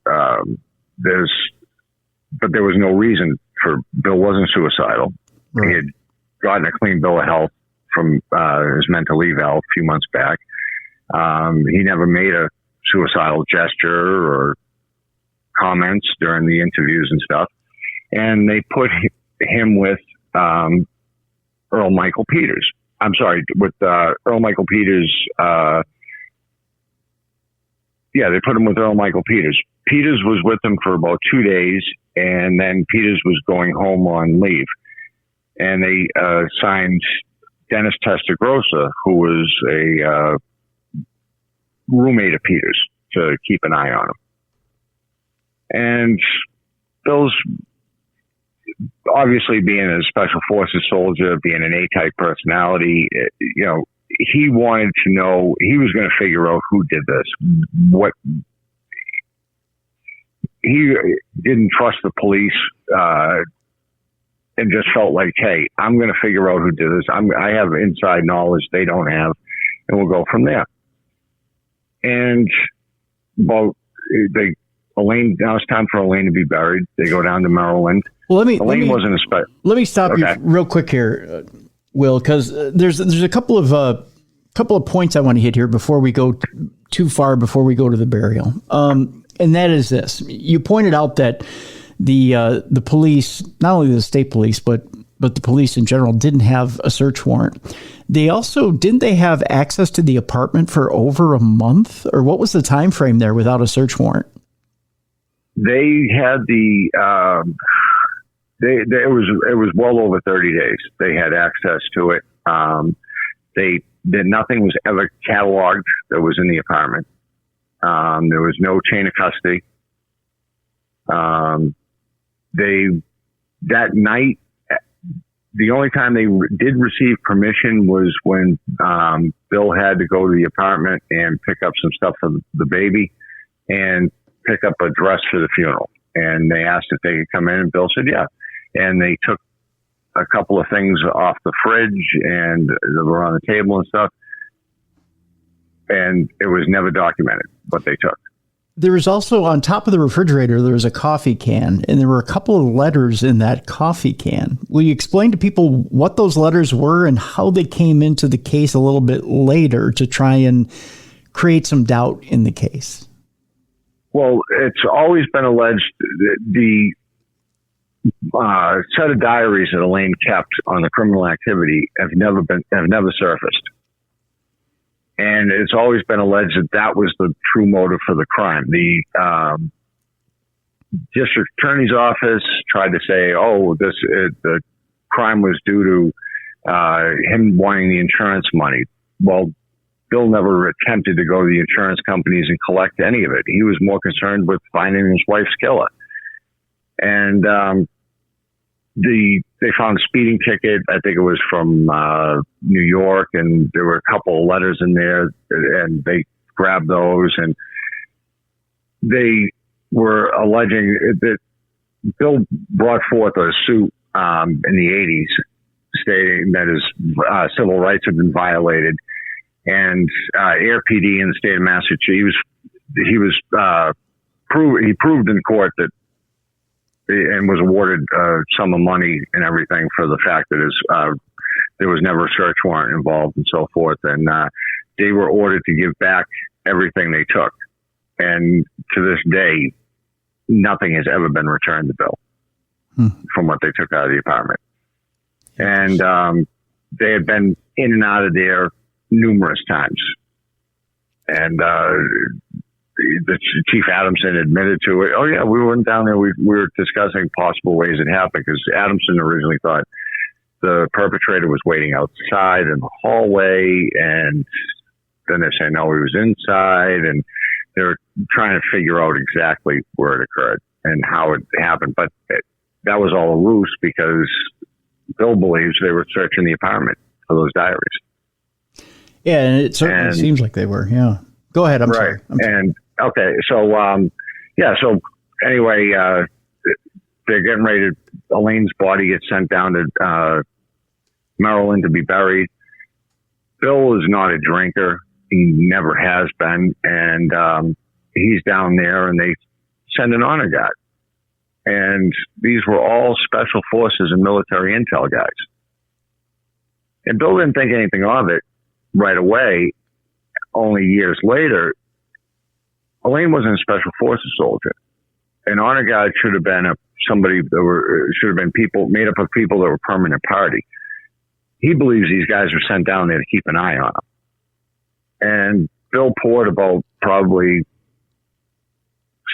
but there was no reason for Bill wasn't suicidal. Right. He had gotten a clean bill of health from his mental eval a few months back. He never made a suicidal gesture or comments during the interviews and stuff. And they put him with Earl Michael Peters. I'm sorry, with Earl Michael Peters. They put him with Earl Michael Peters. Peters was with him for about 2 days, and then Peters was going home on leave. And they signed Dennis Testagrossa, who was a roommate of Peters, to keep an eye on him. And Bill's, obviously being a Special Forces soldier, being an A-type personality, he wanted to know, he was going to figure out who did this. He didn't trust the police, and just felt like, hey, I'm going to figure out who did this. I have inside knowledge they don't have, and we'll go from there. And now it's time for Elaine to be buried. They go down to Maryland. Well, let me stop you real quick here, Will, because there's a couple of points I want to hit here before we go too far, before we go to the burial. And that is this: you pointed out that the police, not only the state police, but the police in general, didn't have a search warrant. Didn't they have access to the apartment for over a month, or what was the time frame there without a search warrant? They had it was well over 30 days. They had access to it. Nothing was ever cataloged that was in the apartment. There was no chain of custody. That night, the only time they did receive permission was when Bill had to go to the apartment and pick up some stuff for the baby and pick up a dress for the funeral. And they asked if they could come in, and Bill said, yeah. And they took a couple of things off the fridge and that were on the table and stuff. And it was never documented what they took. There was also, on top of the refrigerator, there was a coffee can, and there were a couple of letters in that coffee can. Will you explain to people what those letters were and how they came into the case a little bit later to try and create some doubt in the case? Well, it's always been alleged that the set of diaries that Elaine kept on the criminal activity have never surfaced. And it's always been alleged that was the true motive for the crime. The district attorney's office tried to say, the crime was due to him wanting the insurance money. Well, Bill never attempted to go to the insurance companies and collect any of it. He was more concerned with finding his wife's killer. And they found a speeding ticket. I think it was from New York, and there were a couple of letters in there, and they grabbed those, and they were alleging that Bill brought forth a suit in the 80s stating that his civil rights had been violated, and Air PD in the state of Massachusetts, he proved in court that, and was awarded a sum of money and everything for the fact that there was never a search warrant involved and so forth. And they were ordered to give back everything they took. And to this day, nothing has ever been returned to Bill from what they took out of the apartment. And they had been in and out of there numerous times. And the Chief Adamson admitted to it. Oh yeah, we went down there. We were discussing possible ways it happened, because Adamson originally thought the perpetrator was waiting outside in the hallway, and then they're saying no, he was inside, and they're trying to figure out exactly where it occurred and how it happened. But that was all a ruse, because Bill believes they were searching the apartment for those diaries. Yeah, and it certainly seems like they were. Yeah. Go ahead. I'm sorry. And okay, so so anyway, they're getting ready to. Elaine's body gets sent down to Maryland to be buried. Bill is not a drinker; he never has been, and he's down there, and they send an honor guard. And these were all special forces and military intel guys. And Bill didn't think anything of it right away. Only years later, Elaine wasn't a special forces soldier. an honor guard should have been should have been people made up of people that were permanent party. He believes these guys were sent down there to keep an eye on him. And Bill poured about probably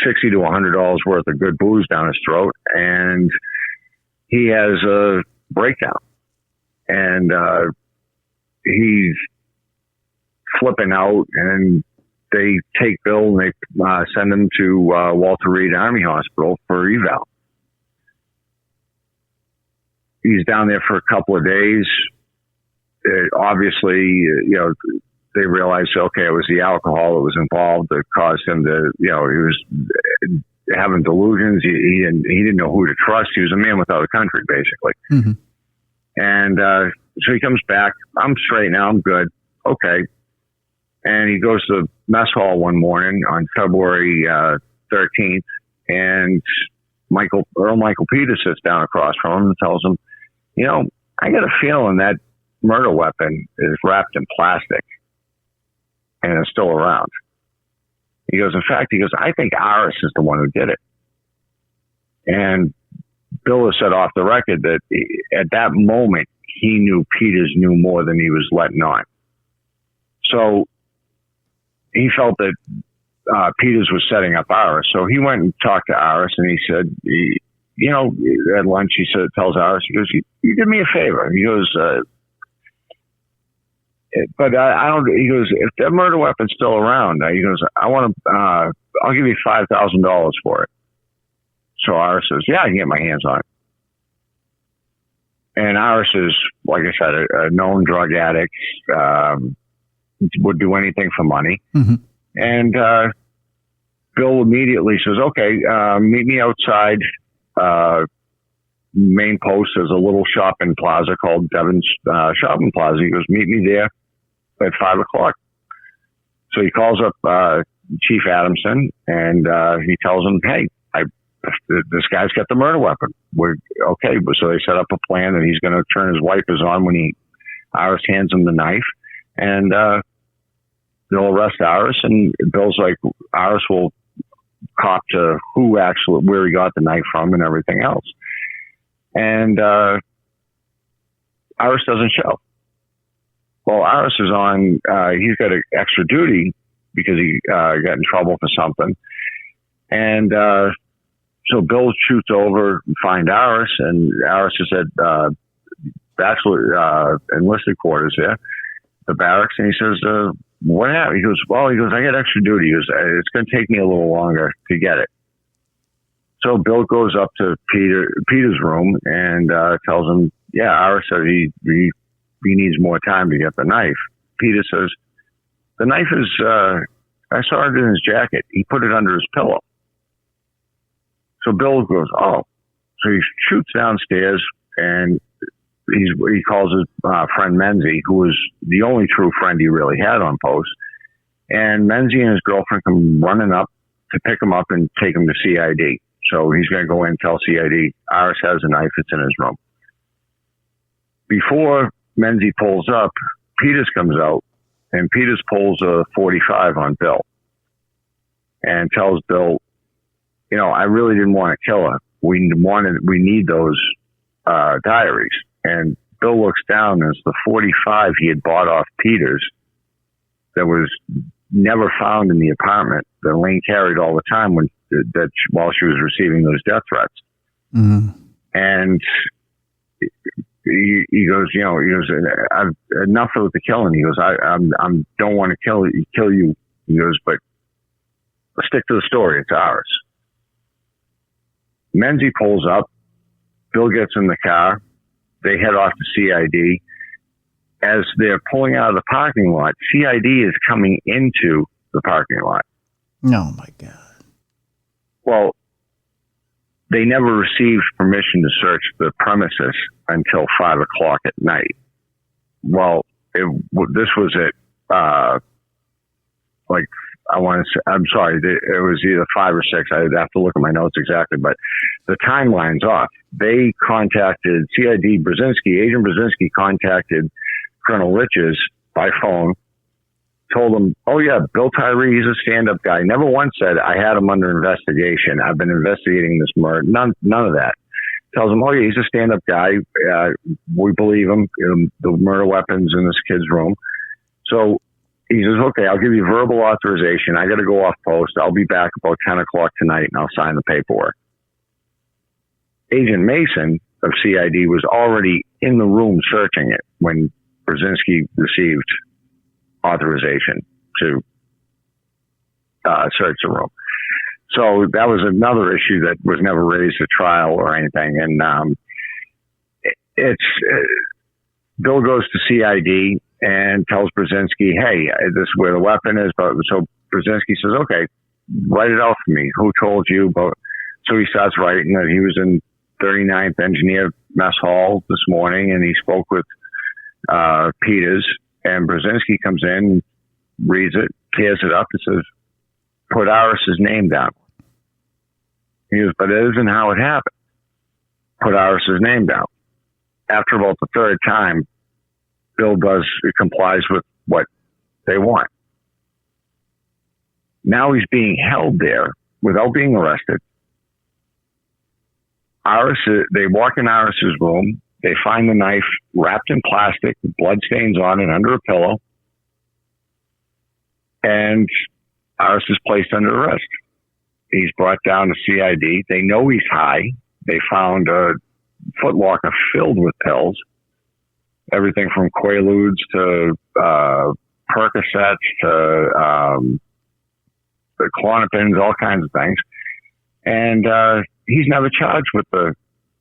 $60 to $100 worth of good booze down his throat, and he has a breakdown. And he's flipping out, and they take Bill and they send him to Walter Reed Army Hospital for eval. He's down there for a couple of days. Obviously, they realized, okay, it was the alcohol that was involved that caused him to, he was having delusions. He didn't know who to trust. He was a man without a country, basically. Mm-hmm. And so he comes back. I'm straight now. I'm good. Okay. And he goes to mess hall one morning on February 13th, and Earl Michael Peters sits down across from him and tells him, I got a feeling that murder weapon is wrapped in plastic and it's still around. He goes, in fact, I think Aris is the one who did it. And Bill has said off the record that at that moment, he knew Peters knew more than he was letting on. So he felt that Peters was setting up Aris. So he went and talked to Aris, and he said, at lunch, he tells Aris, he goes, you did me a favor. He goes, but I don't, he goes, if that murder weapon's still around, he goes, I'll give you $5,000 for it. So Aris says, yeah, I can get my hands on it. And Aris is, like I said, a known drug addict, would do anything for money. Mm-hmm. And Bill immediately says, okay, meet me outside main post. There's a little shopping plaza called Devens Shopping Plaza. He goes, meet me there at 5:00. So he calls up Chief Adamson, and he tells him, hey, this guy's got the murder weapon. We're okay. So they set up a plan that he's going to turn his wipers on when Aris hands him the knife, and they'll arrest Aris. And Bill's like, Aris will cop to where he got the knife from and everything else. And Aris doesn't show. Well, Aris is on, he's got extra duty because he got in trouble for something. And so Bill shoots over and finds Aris, and Aris is at bachelor enlisted quarters there, the barracks, and he says, what happened? He goes, I got extra duty. He goes, it's going to take me a little longer to get it. So Bill goes up to Peter's room and tells him, yeah, Aris said he needs more time to get the knife. Peter says, the knife is, I saw it in his jacket. He put it under his pillow. So Bill goes, oh. So he shoots downstairs, and he calls his friend Menzie, who was the only true friend he really had on post. And Menzie and his girlfriend come running up to pick him up and take him to CID. So he's going to go in and tell CID, Aris has a knife, it's in his room. Before Menzie pulls up, Peters comes out, and Peters pulls a .45 on Bill and tells Bill, I really didn't want to kill her. We need those diaries. And Bill looks down, and it's the .45 he had bought off Peters that was never found in the apartment that Elaine carried all the time while she was receiving those death threats. Mm-hmm. And he goes, I've enough of the killing. He goes, I don't want to kill you. He goes, but let's stick to the story. It's ours. Menzie pulls up. Bill gets in the car. They head off to CID. As they're pulling out of the parking lot, CID is coming into the parking lot. Oh, my God. Well, they never received permission to search the premises until 5:00 at night. Well, this was at, I want to say, I'm sorry, it was either 5 or 6. I'd have to look at my notes exactly, but the timeline's off. They contacted CID Brzezinski. Agent Brzezinski contacted Colonel Riches by phone told him, oh yeah, Bill Tyree, he's a stand-up guy. Never once said, I had him under investigation. I've been investigating this murder. None of that. Tells him, oh yeah, he's a stand-up guy. We believe him. The murder weapons in this kid's room. So he says, okay, I'll give you verbal authorization. I got to go off post. I'll be back about 10 o'clock tonight and I'll sign the paperwork. Agent Mason of CID was already in the room searching it when Brzezinski received authorization to search the room. So that was another issue that was never raised at trial or anything. And Bill goes to CID and tells Brzezinski, hey, this is where the weapon is. But so Brzezinski says, okay, write it out for me. Who told you? But so he starts writing that he was in 39th Engineer Mess Hall this morning, and he spoke with Peters. And Brzezinski comes in, reads it, tears it up, and says, put Aris's name down. He goes, but it isn't how it happened. Put Aris's name down. After about the third time, Bill complies with what they want. Now he's being held there without being arrested. They walk in Aris's room. They find the knife wrapped in plastic, with blood stains on it, under a pillow. And Aris is placed under arrest. He's brought down to CID. They know he's high. They found a footlocker filled with pills, everything from Quaaludes to Percocets to the Klonopins, all kinds of things. And he's never charged with the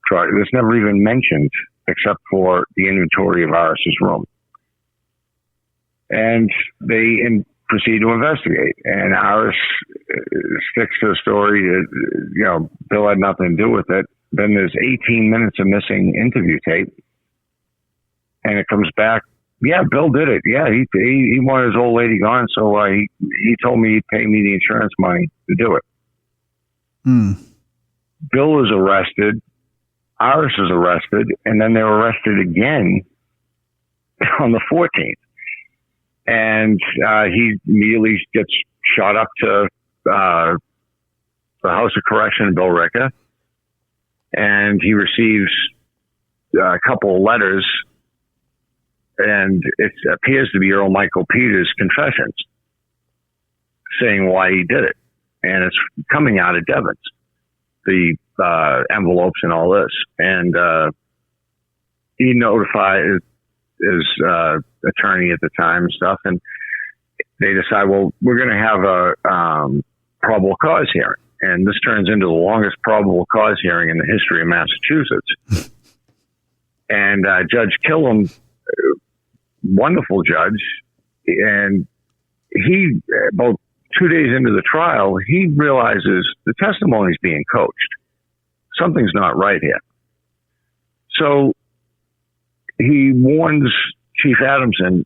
drug. It's never even mentioned except for the inventory of Aris's room. And they proceed to investigate. And Aris sticks to the story that, Bill had nothing to do with it. Then there's 18 minutes of missing interview tape. And it comes back, yeah, Bill did it. Yeah, he wanted his old lady gone, so he told me he'd pay me the insurance money to do it. Bill is arrested. Aris is arrested. And then they're arrested again on the 14th. And he immediately gets shot up to the House of Correction in Billerica. And he receives a couple of letters, and it appears to be Earl Michael Peters' confessions saying why he did it. And it's coming out of Devens, the envelopes and all this. And he notified his attorney at the time and stuff, and they decide, well, we're going to have a probable cause hearing. And this turns into the longest probable cause hearing in the history of Massachusetts. And Judge Killam, wonderful judge, and he, about 2 days into the trial, he realizes the testimony is being coached. Something's not right here. So he warns Chief Adamson,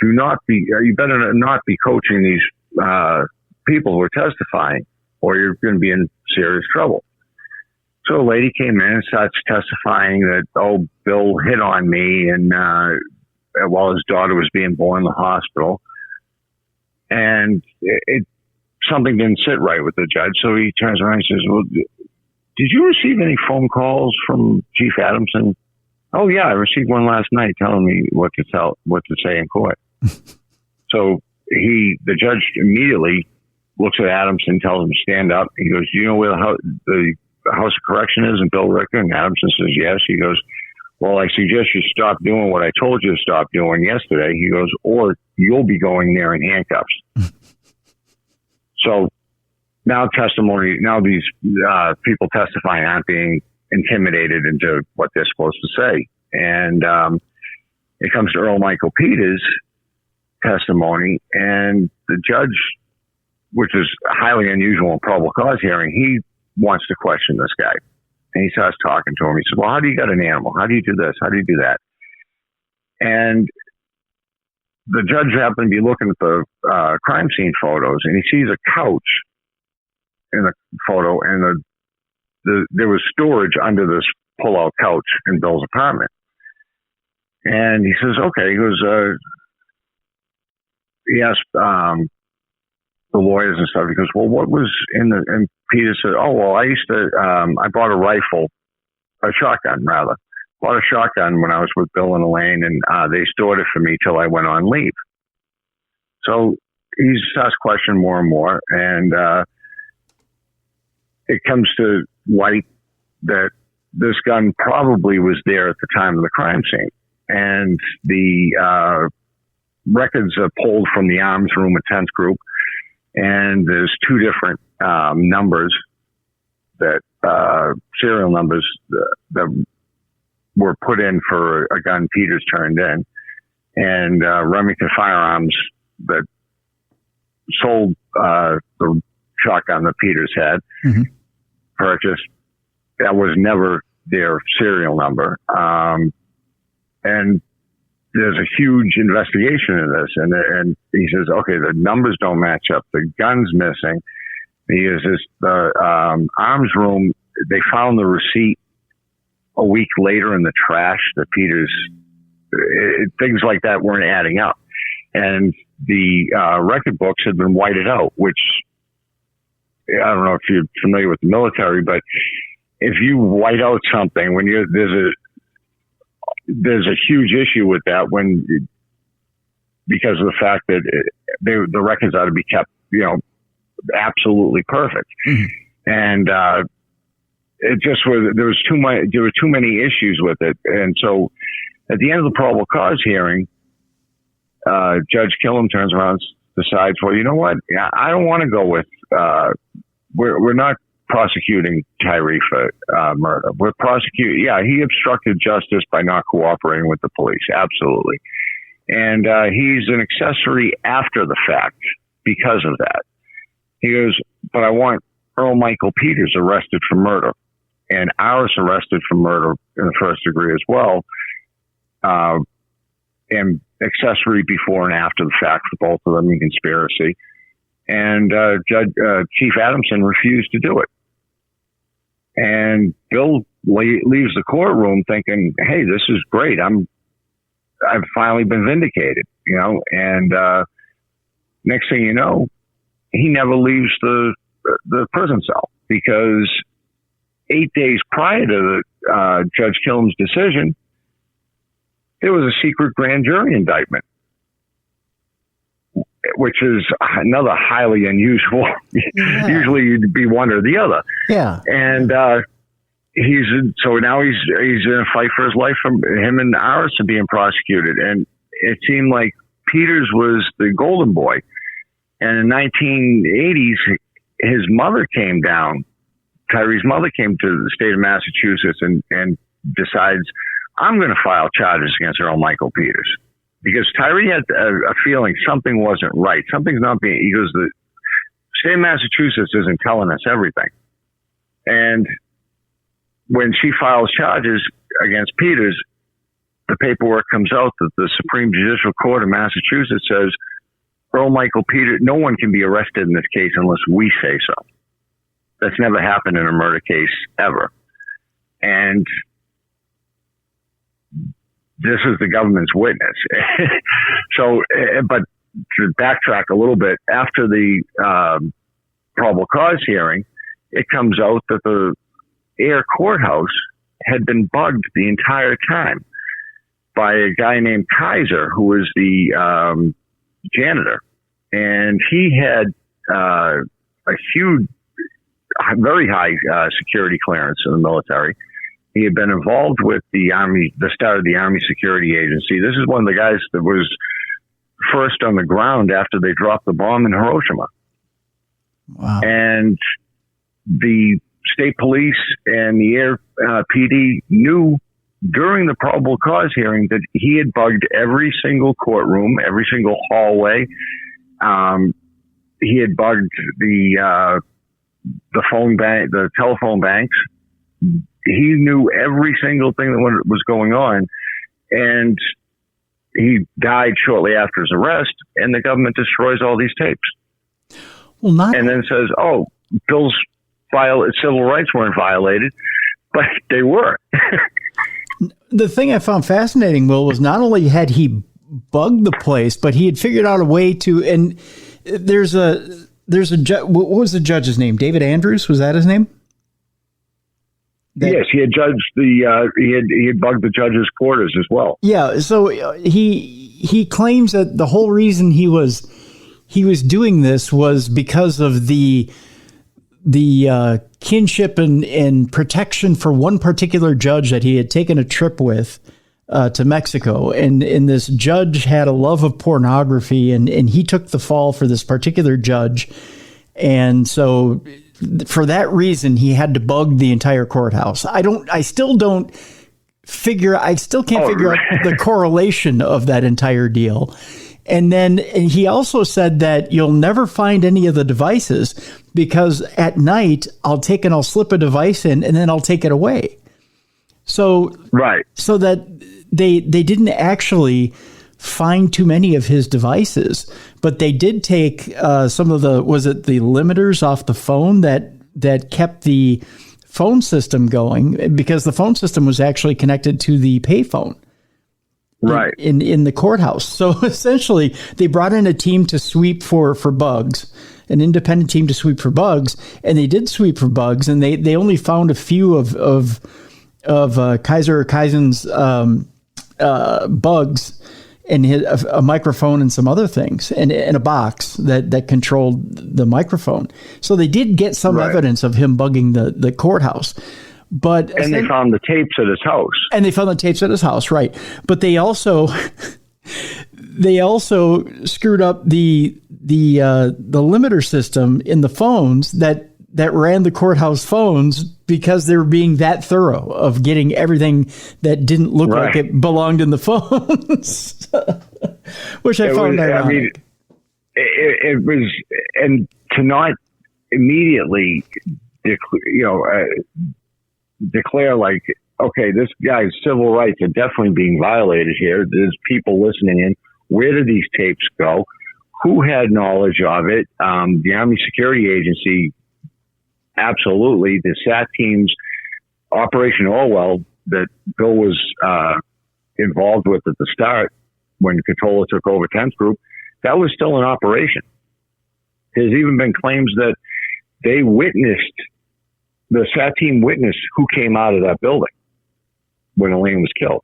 you better not be coaching these people who are testifying, or you're going to be in serious trouble. So a lady came in and starts testifying that, Bill hit on me and while his daughter was being born in the hospital. And something didn't sit right with the judge. So he turns around and says, well, did you receive any phone calls from Chief Adamson? Oh yeah, I received one last night telling me what to say in court. So the judge immediately looks at Adamson, tells him to stand up. He goes, do you know where the House of Correction is in Billerica? And Adamson says, yes. He goes, well, I suggest you stop doing what I told you to stop doing yesterday. He goes, or you'll be going there in handcuffs. So now these people testifying aren't being intimidated into what they're supposed to say. And it comes to Earl Michael Peters' testimony, and the judge, which is highly unusual in probable cause hearing, he wants to question this guy. And he starts talking to him. He says, well, how do you get an animal? How do you do this? How do you do that? And the judge happened to be looking at the crime scene photos, and he sees a couch in the photo, and there was storage under this pull-out couch in Bill's apartment. And he says, okay. He goes, he asked the lawyers and stuff. He goes, well, what was in the? And Peter said, oh, well, I bought a shotgun rather. Bought a shotgun when I was with Bill and Elaine, and they stored it for me till I went on leave. So he's asked questions more and more, and it comes to light that this gun probably was there at the time of the crime scene. And the records are pulled from the arms room at 10th Group, and there's two different numbers that serial numbers that were put in for a gun Peters turned in, and Remington Firearms that sold the shotgun that Peters had purchased. That was never their serial number. And there's a huge investigation in this. And he says, okay, the numbers don't match up. The gun's missing. He says, the arms room, they found the receipt a week later in the trash that Peters, things like that weren't adding up. And the record books had been whited out, which I don't know if you're familiar with the military, but if you white out something when there's a huge issue with that because of the fact that the records ought to be kept, absolutely perfect. And it just there were too many issues with it. And so at the end of the probable cause hearing, Judge Killam turns around and decides, well, you know what? I don't want to go with, we're not prosecuting Tyree for murder. We're prosecuting, he obstructed justice by not cooperating with the police. Absolutely. And he's an accessory after the fact because of that. He goes, but I want Earl Michael Peters arrested for murder and Iris arrested for murder in the first degree as well. And accessory before and after the fact for both of them in conspiracy. And Chief Adamson refused to do it. And Bill leaves the courtroom thinking, hey, this is great. I've finally been vindicated, and next thing you know, he never leaves the prison cell because 8 days prior to the Judge Killam's decision, there was a secret grand jury indictment, which is another highly unusual. Yeah. Usually you'd be one or the other. Yeah. And so now he's in a fight for his life. From him and Iris are being prosecuted. And it seemed like Peters was the golden boy. And in the 1980s, his mother came down. Tyree's mother came to the state of Massachusetts and decides, I'm going to file charges against Earl Michael Peters. Because Tyree had a feeling something wasn't right. Something's not being, he goes, the state of Massachusetts isn't telling us everything. And when she files charges against Peters, the paperwork comes out that the Supreme Judicial Court of Massachusetts says, Earl Michael Peters, no one can be arrested in this case unless we say so. That's never happened in a murder case ever. And this is the government's witness. So, but to backtrack a little bit, after the probable cause hearing, it comes out that the Air Courthouse had been bugged the entire time by a guy named Kaiser, who was the janitor. And he had a huge, very high security clearance in the military. He had been involved with the Army, the start of the Army Security Agency. This is one of the guys that was first on the ground after they dropped the bomb in Hiroshima. Wow. And the state police and the Air PD knew during the probable cause hearing that he had bugged every single courtroom, every single hallway. He had bugged the phone bank, the telephone banks. He knew every single thing that was going on, and he died shortly after his arrest, and the government destroys all these tapes. Well, and then says, oh, Bill's civil rights weren't violated, but they were. The thing I found fascinating, Will, was not only had he bug the place, but he had figured out a way to. And there's a what was the judge's name? David Andrews, was that his name? Yes, he had judged he had bugged the judge's quarters as well. Yeah, so he claims that the whole reason he was doing this was because of the kinship and protection for one particular judge that he had taken a trip with to Mexico, and this judge had a love of pornography, and he took the fall for this particular judge, and so for that reason he had to bug the entire courthouse. I still can't figure out the correlation of that entire deal. And then he also said that you'll never find any of the devices because at night I'll slip a device in and then I'll take it away. So that they didn't actually find too many of his devices, but they did take some of the limiters off the phone that kept the phone system going, because the phone system was actually connected to the payphone. Right. In the courthouse. So essentially they brought in a team to sweep for bugs, an independent team to sweep for bugs. And they did sweep for bugs, and they only found a few of Kaisen's bugs, and a microphone and some other things, and a box that controlled the microphone. So they did get some evidence of him bugging the courthout. And they found the tapes at his house. Right. But they also screwed up the limiter system in the phones that ran the courthouse phones, because they were being that thorough of getting everything that didn't look like it belonged in the phones, which I found ironic. I mean, it was, and to not immediately, declare like, okay, this guy's civil rights are definitely being violated here. There's people listening in. Where did these tapes go? Who had knowledge of it? The Army Security Agency, absolutely. The SAT teams, Operation Orwell, that Bill was involved with at the start when Controller took over 10th Group, that was still in operation. There's even been claims that they the SAT team witnessed who came out of that building when Elaine was killed.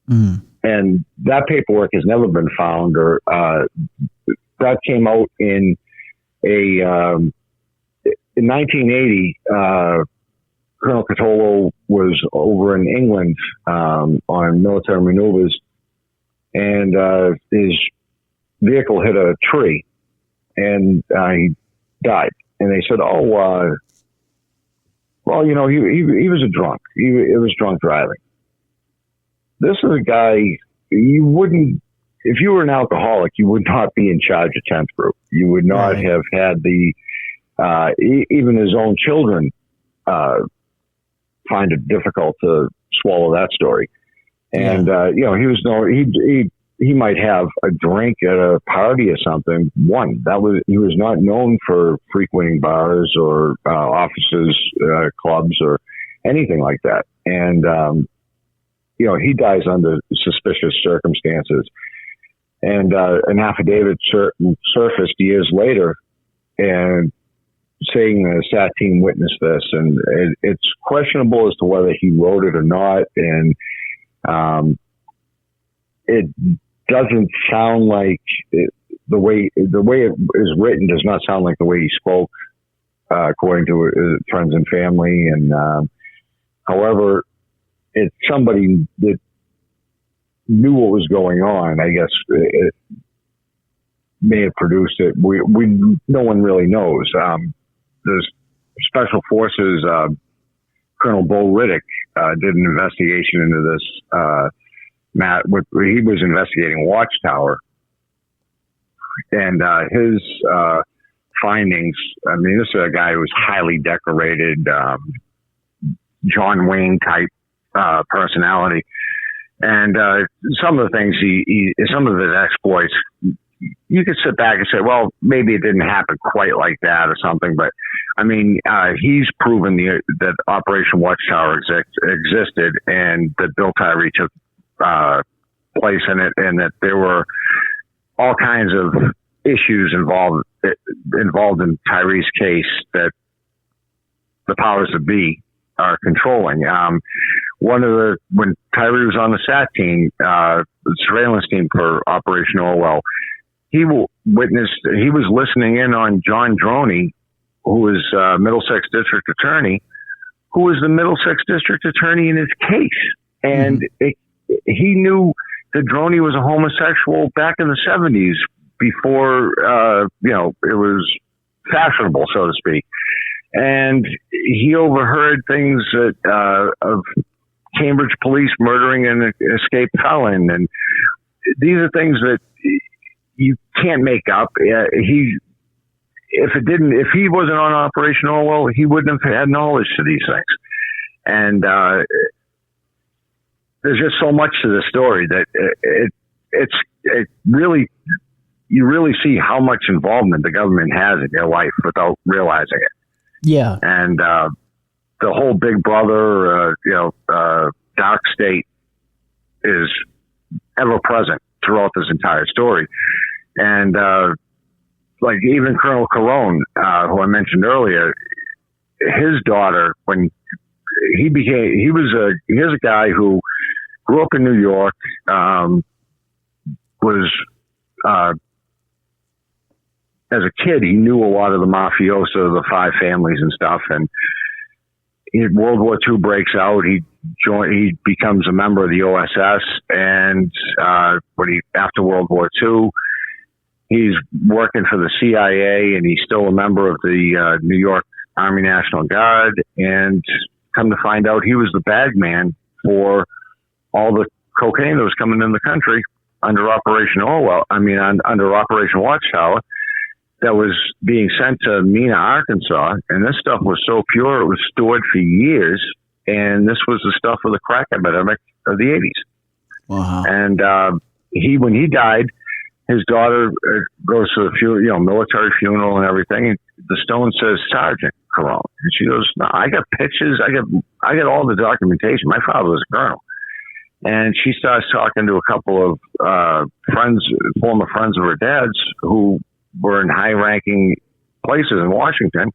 Mm. And that paperwork has never been found, or that came out in in 1980. Colonel Catolo was over in England on military maneuvers, and his vehicle hit a tree, and he died. And they said, well, he was a drunk. It was drunk driving. This is a guy, you wouldn't, if you were an alcoholic, you would not be in charge of 10th Group. You would not have had even his own children find it difficult to swallow that story. And, he might have a drink at a party or something. He was not known for frequenting bars or offices, clubs, or anything like that. And, he dies under suspicious circumstances. And an affidavit surfaced years later, and saying the SAT team witnessed this, and it's questionable as to whether he wrote it or not. And it doesn't sound like the way it is written does not sound like the way he spoke, according to his friends and family. And however, it's somebody that knew what was going on. I guess it may have produced it. No one really knows. There's Special Forces. Colonel Bo Riddick did an investigation into this. He was investigating Watchtower, and his findings. I mean, this is a guy who was highly decorated, John Wayne type personality, and some of the things some of his exploits, you could sit back and say, well, maybe it didn't happen quite like that or something, but I mean, he's proven that Operation Watchtower existed, and that Bill Tyree took place in it, and that there were all kinds of issues involved in Tyree's case that the powers that be are controlling. When Tyree was on the SAT team, the surveillance team for Operation Orwell, he was listening in on John Droney, who was Middlesex District Attorney, who was the Middlesex District Attorney in his case. And he knew that Droney was a homosexual back in the 70s before, it was fashionable, so to speak. And he overheard things of Cambridge police murdering an escaped felon. And these are things that you can't make up. If he wasn't on Operation Orwell, he wouldn't have had knowledge to these things. And there's just so much to the story that it really, you really see how much involvement the government has in your life without realizing it. Yeah. And the whole Big Brother, dark state is ever present throughout this entire story. And like even Colonel Carone, who I mentioned earlier, his daughter, when here's a guy who grew up in New York, as a kid, he knew a lot of the mafioso, the five families and stuff. And World War II breaks out. He becomes a member of the OSS. And after World War II, he's working for the CIA, and he's still a member of the New York Army National Guard. And come to find out, he was the bag man for all the cocaine that was coming in the country under Operation Orwell. Under Operation Watchtower, that was being sent to Mena, Arkansas. And this stuff was so pure, it was stored for years. And this was the stuff of the crack epidemic of the 80s. Wow. And when he died, his daughter goes to the military funeral and everything. And the stone says Sergeant Carone. And she goes, "No, I got pictures. I got all the documentation. My father was a colonel." And she starts talking to a couple of former friends of her dad's, who were in high-ranking places in Washington.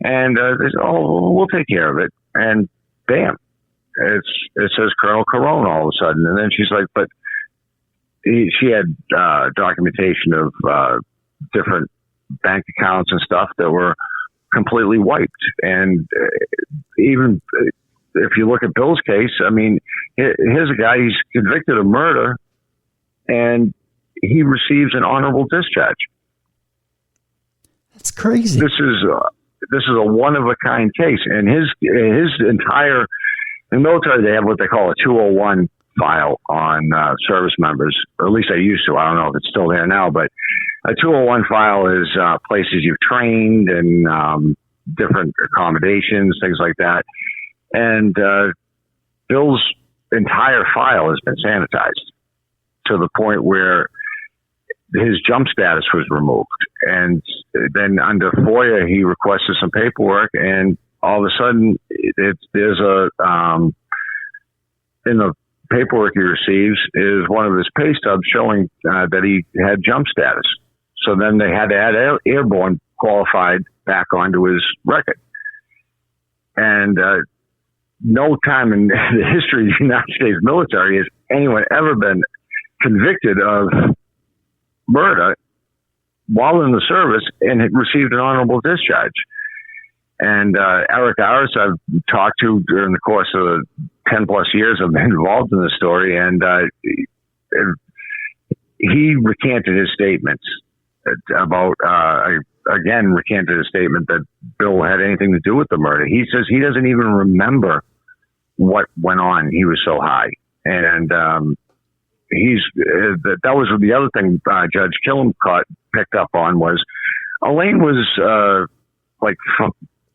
And they said, "Oh, we'll take care of it." And bam, it says Colonel Carone all of a sudden. And then she's like, but she had documentation of different bank accounts and stuff that were completely wiped. And even if you look at Bill's case, here's a guy, he's convicted of murder, and he receives an honorable discharge. That's crazy. This is a one-of-a-kind case. And his entire, in the military, they have what they call a 201 file on service members, or at least they used to. I don't know if it's still there now, but a 201 file is places you've trained and different accommodations, things like that. And Bill's entire file has been sanitized to the point where his jump status was removed. And then under FOIA, he requested some paperwork, and all of a sudden there's in the paperwork he receives is one of his pay stubs showing that he had jump status. So then they had to add airborne qualified back onto his record. And no time in the history of the United States military has anyone ever been convicted of murder while in the service and had received an honorable discharge. And Eric Aris, I've talked to during the course of the 10 plus years I've been involved in this story, and he recanted his statements about, recanted his statement that Bill had anything to do with the murder. He says he doesn't even remember what went on. He was so high. And that was the other thing Judge Killam picked up on was Elaine was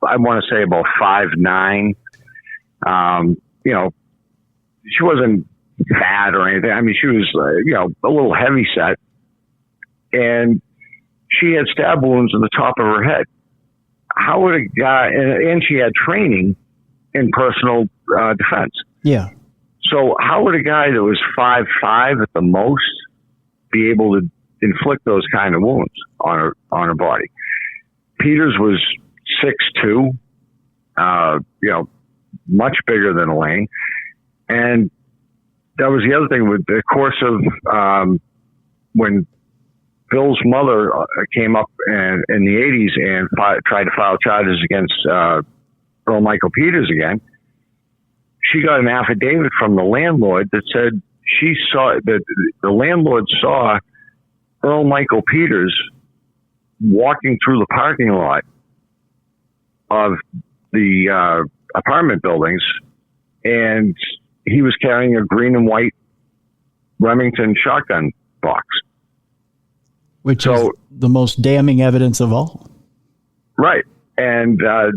I want to say about 5'9". She wasn't fat or anything. She was, a little heavy set, and she had stab wounds in the top of her head. How would a guy, and she had training in personal defense. Yeah. So how would a guy that was 5'5" at the most be able to inflict those kind of wounds on her body? Peters was 6'2", much bigger than Elaine. And that was the other thing with the course of when Bill's mother came up in the 80s and tried to file charges against Earl Michael Peters again. She got an affidavit from the landlord that said she saw that the landlord saw Earl Michael Peters walking through the parking lot of the apartment buildings, and he was carrying a green and white Remington shotgun box. Which is the most damning evidence of all. Right. And then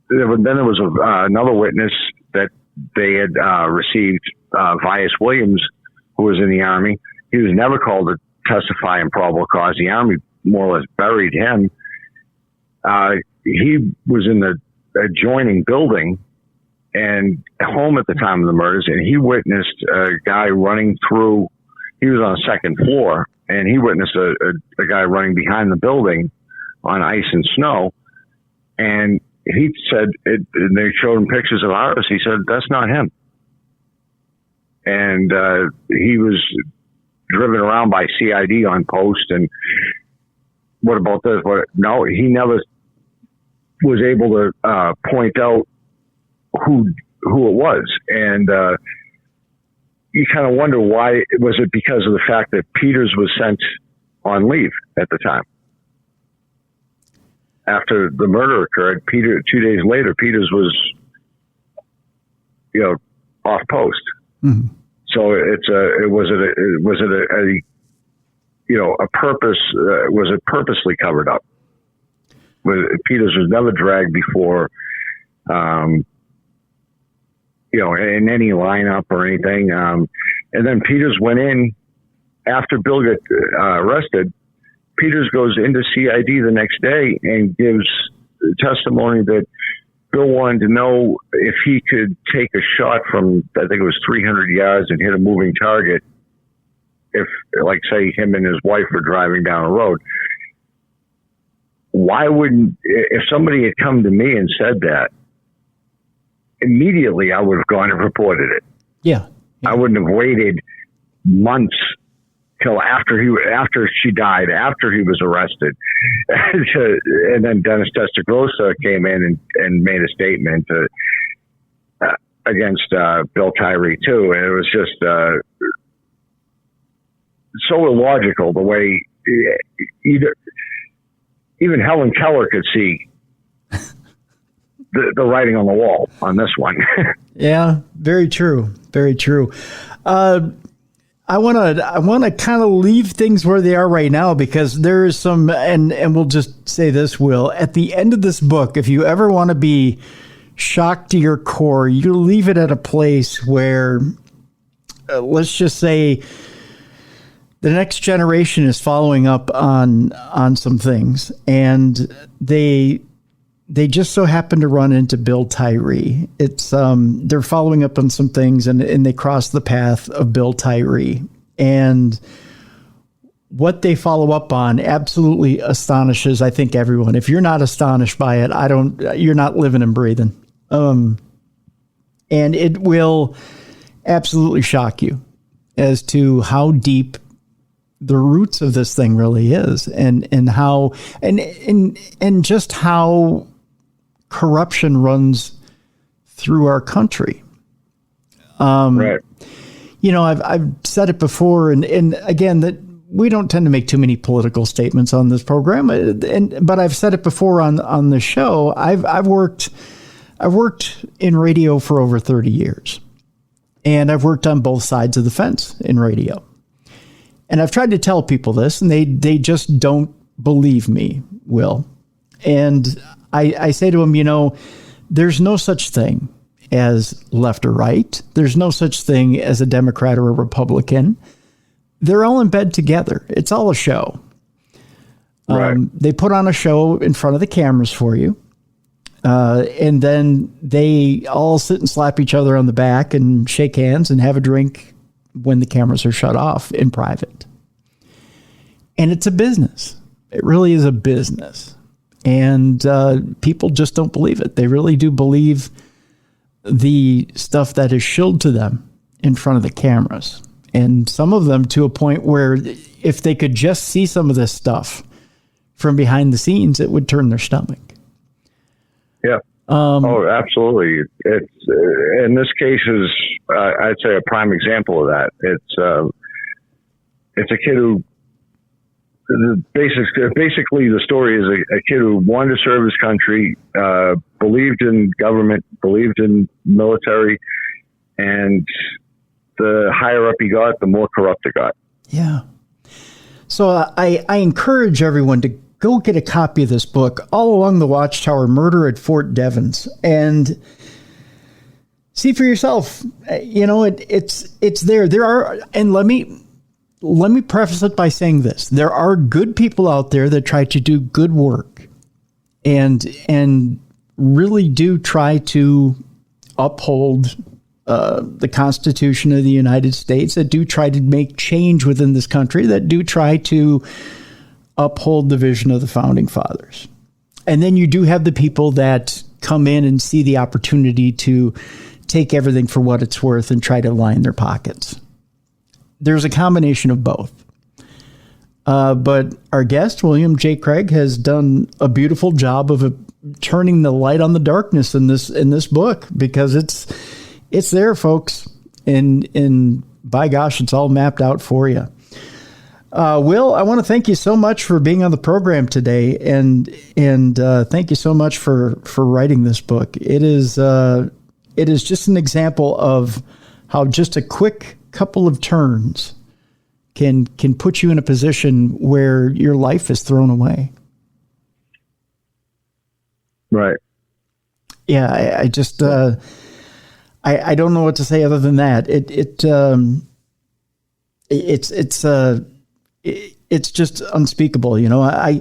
there was another witness that they had received, Vias Williams, who was in the Army. He was never called to testify in probable cause. The Army more or less buried him. He was in the adjoining building and home at the time of the murders, and he witnessed a guy running through. He was on the second floor, and he witnessed a guy running behind the building on ice and snow. And he said, and they showed him pictures of ours. He said, that's not him. And he was driven around by CID on post. And what about this? No, he never was able to point out who it was. And you kind of wonder why. Was it because of the fact that Peters was sent on leave at the time? After the murder occurred, 2 days later, Peters was, off post. Mm-hmm. So was it purposely covered up? Peters was never dragged before, in any lineup or anything. And then Peters went in after Bill got arrested. Peters goes into CID the next day and gives testimony that Bill wanted to know if he could take a shot from, I think it was 300 yards and hit a moving target. If, like, say, him and his wife were driving down a road. Why wouldn't, if somebody had come to me and said that, immediately I would have gone and reported it. Yeah. I wouldn't have waited months till after she died, after he was arrested. And then Dennis Testagrossa came in and made a statement against Bill Tyree too. And it was just so illogical the way even Helen Keller could see the writing on the wall on this one. Yeah, very true. Very true. I want to kind of leave things where they are right now, because there is some, and we'll just say this, Will, at the end of this book, if you ever want to be shocked to your core, you leave it at a place where, let's just say, the next generation is following up on some things, and they just so happen to run into Bill Tyree. It's they're following up on some things, and they cross the path of Bill Tyree. And what they follow up on absolutely astonishes, I think, everyone. If you're not astonished by it, you're not living and breathing. And it will absolutely shock you as to how deep the roots of this thing really is, and how and just how corruption runs through our country. Right. I've said it before, and again, that we don't tend to make too many political statements on this program, but I've said it before on the show. I've worked in radio for over 30 years, and I've worked on both sides of the fence in radio. And I've tried to tell people this, and they just don't believe me, Will. And I say to them, there's no such thing as left or right. There's no such thing as a Democrat or a Republican. They're all in bed together. It's all a show. Right. They put on a show in front of the cameras for you. And then they all sit and slap each other on the back and shake hands and have a drink when the cameras are shut off in private. And it's a business. It really is a business. And people just don't believe it. They really do believe the stuff that is shilled to them in front of the cameras. And some of them to a point where if they could just see some of this stuff from behind the scenes, it would turn their stomach. Yeah. Oh, absolutely. It's in this case is I'd say a prime example of that. It's a kid who basically the story is a kid who wanted to serve his country, believed in government, believed in military, and the higher up he got, the more corrupt it got. Yeah. So I encourage everyone to go get a copy of this book, All Along the Watchtower, Murder at Fort Devens, and see for yourself. You know, it's there. There are, and let me preface it by saying this: there are good people out there that try to do good work, and really do try to uphold the Constitution of the United States, that do try to make change within this country, that do try to uphold the vision of the Founding Fathers. And then you do have the people that come in and see the opportunity to take everything for what it's worth and try to line their pockets. There's a combination of both. But our guest, William J. Craig, has done a beautiful job of turning the light on the darkness in this book, because it's there, folks. And by gosh, it's all mapped out for you. Will, I want to thank you so much for being on the program today, and thank you so much for writing this book. It is just an example of how just a quick couple of turns can put you in a position where your life is thrown away. Right. Yeah, I just I don't know what to say other than that. It's just unspeakable. You know, I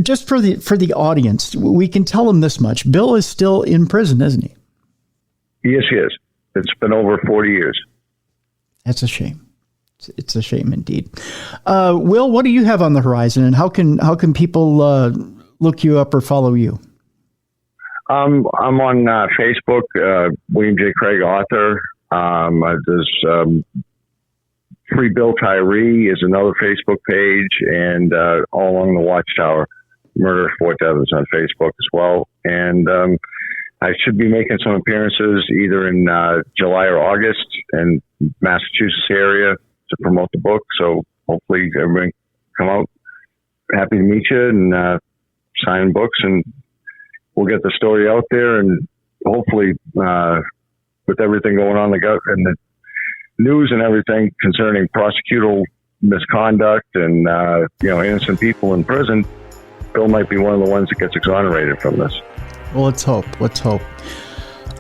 just for the audience, we can tell them this much: Bill is still in prison, isn't he? Yes, he is. It's been over 40 years. That's a shame. It's a shame indeed. Will, what do you have on the horizon, and how can people look you up or follow you? I'm on Facebook, William J. Craig, author. There's Free Bill Tyree is another Facebook page, and All Along the Watchtower, Murder at Fort Devens on Facebook as well. And I should be making some appearances either in July or August in Massachusetts area to promote the book. So hopefully everybody come out. Happy to meet you and sign books, and we'll get the story out there. And hopefully with everything going on in the news and everything concerning prosecutorial misconduct and innocent people in prison, Bill might be one of the ones that gets exonerated from this. Well, let's hope.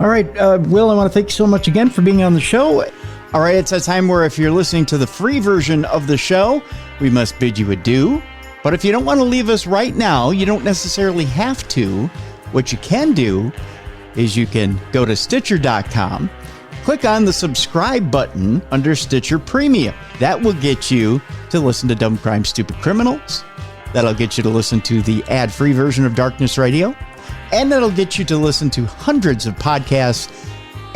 All right, Will, I want to thank you so much again for being on the show. All right, it's a time where if you're listening to the free version of the show, we must bid you adieu. But if you don't want to leave us right now, you don't necessarily have to. What you can do is you can go to Stitcher.com, click on the subscribe button under Stitcher Premium. That will get you to listen to Dumb Crime, Stupid Criminals. That'll get you to listen to the ad-free version of Darkness Radio. And that'll get you to listen to hundreds of podcasts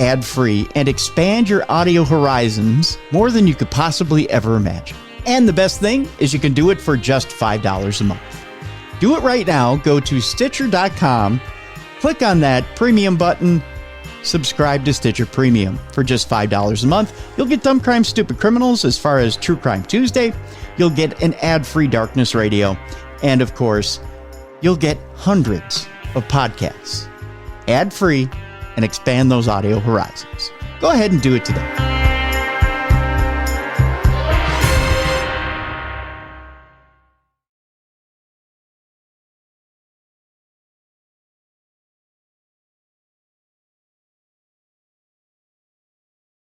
ad-free and expand your audio horizons more than you could possibly ever imagine. And the best thing is you can do it for just $5 a month. Do it right now. Go to Stitcher.com, click on that premium button, subscribe to Stitcher Premium for just $5 a month. You'll get Dumb Crime, Stupid Criminals as far as True Crime Tuesday. You'll get an ad-free Darkness Radio. And of course, you'll get hundreds of podcasts ad-free and expand those audio horizons. Go ahead and do it today.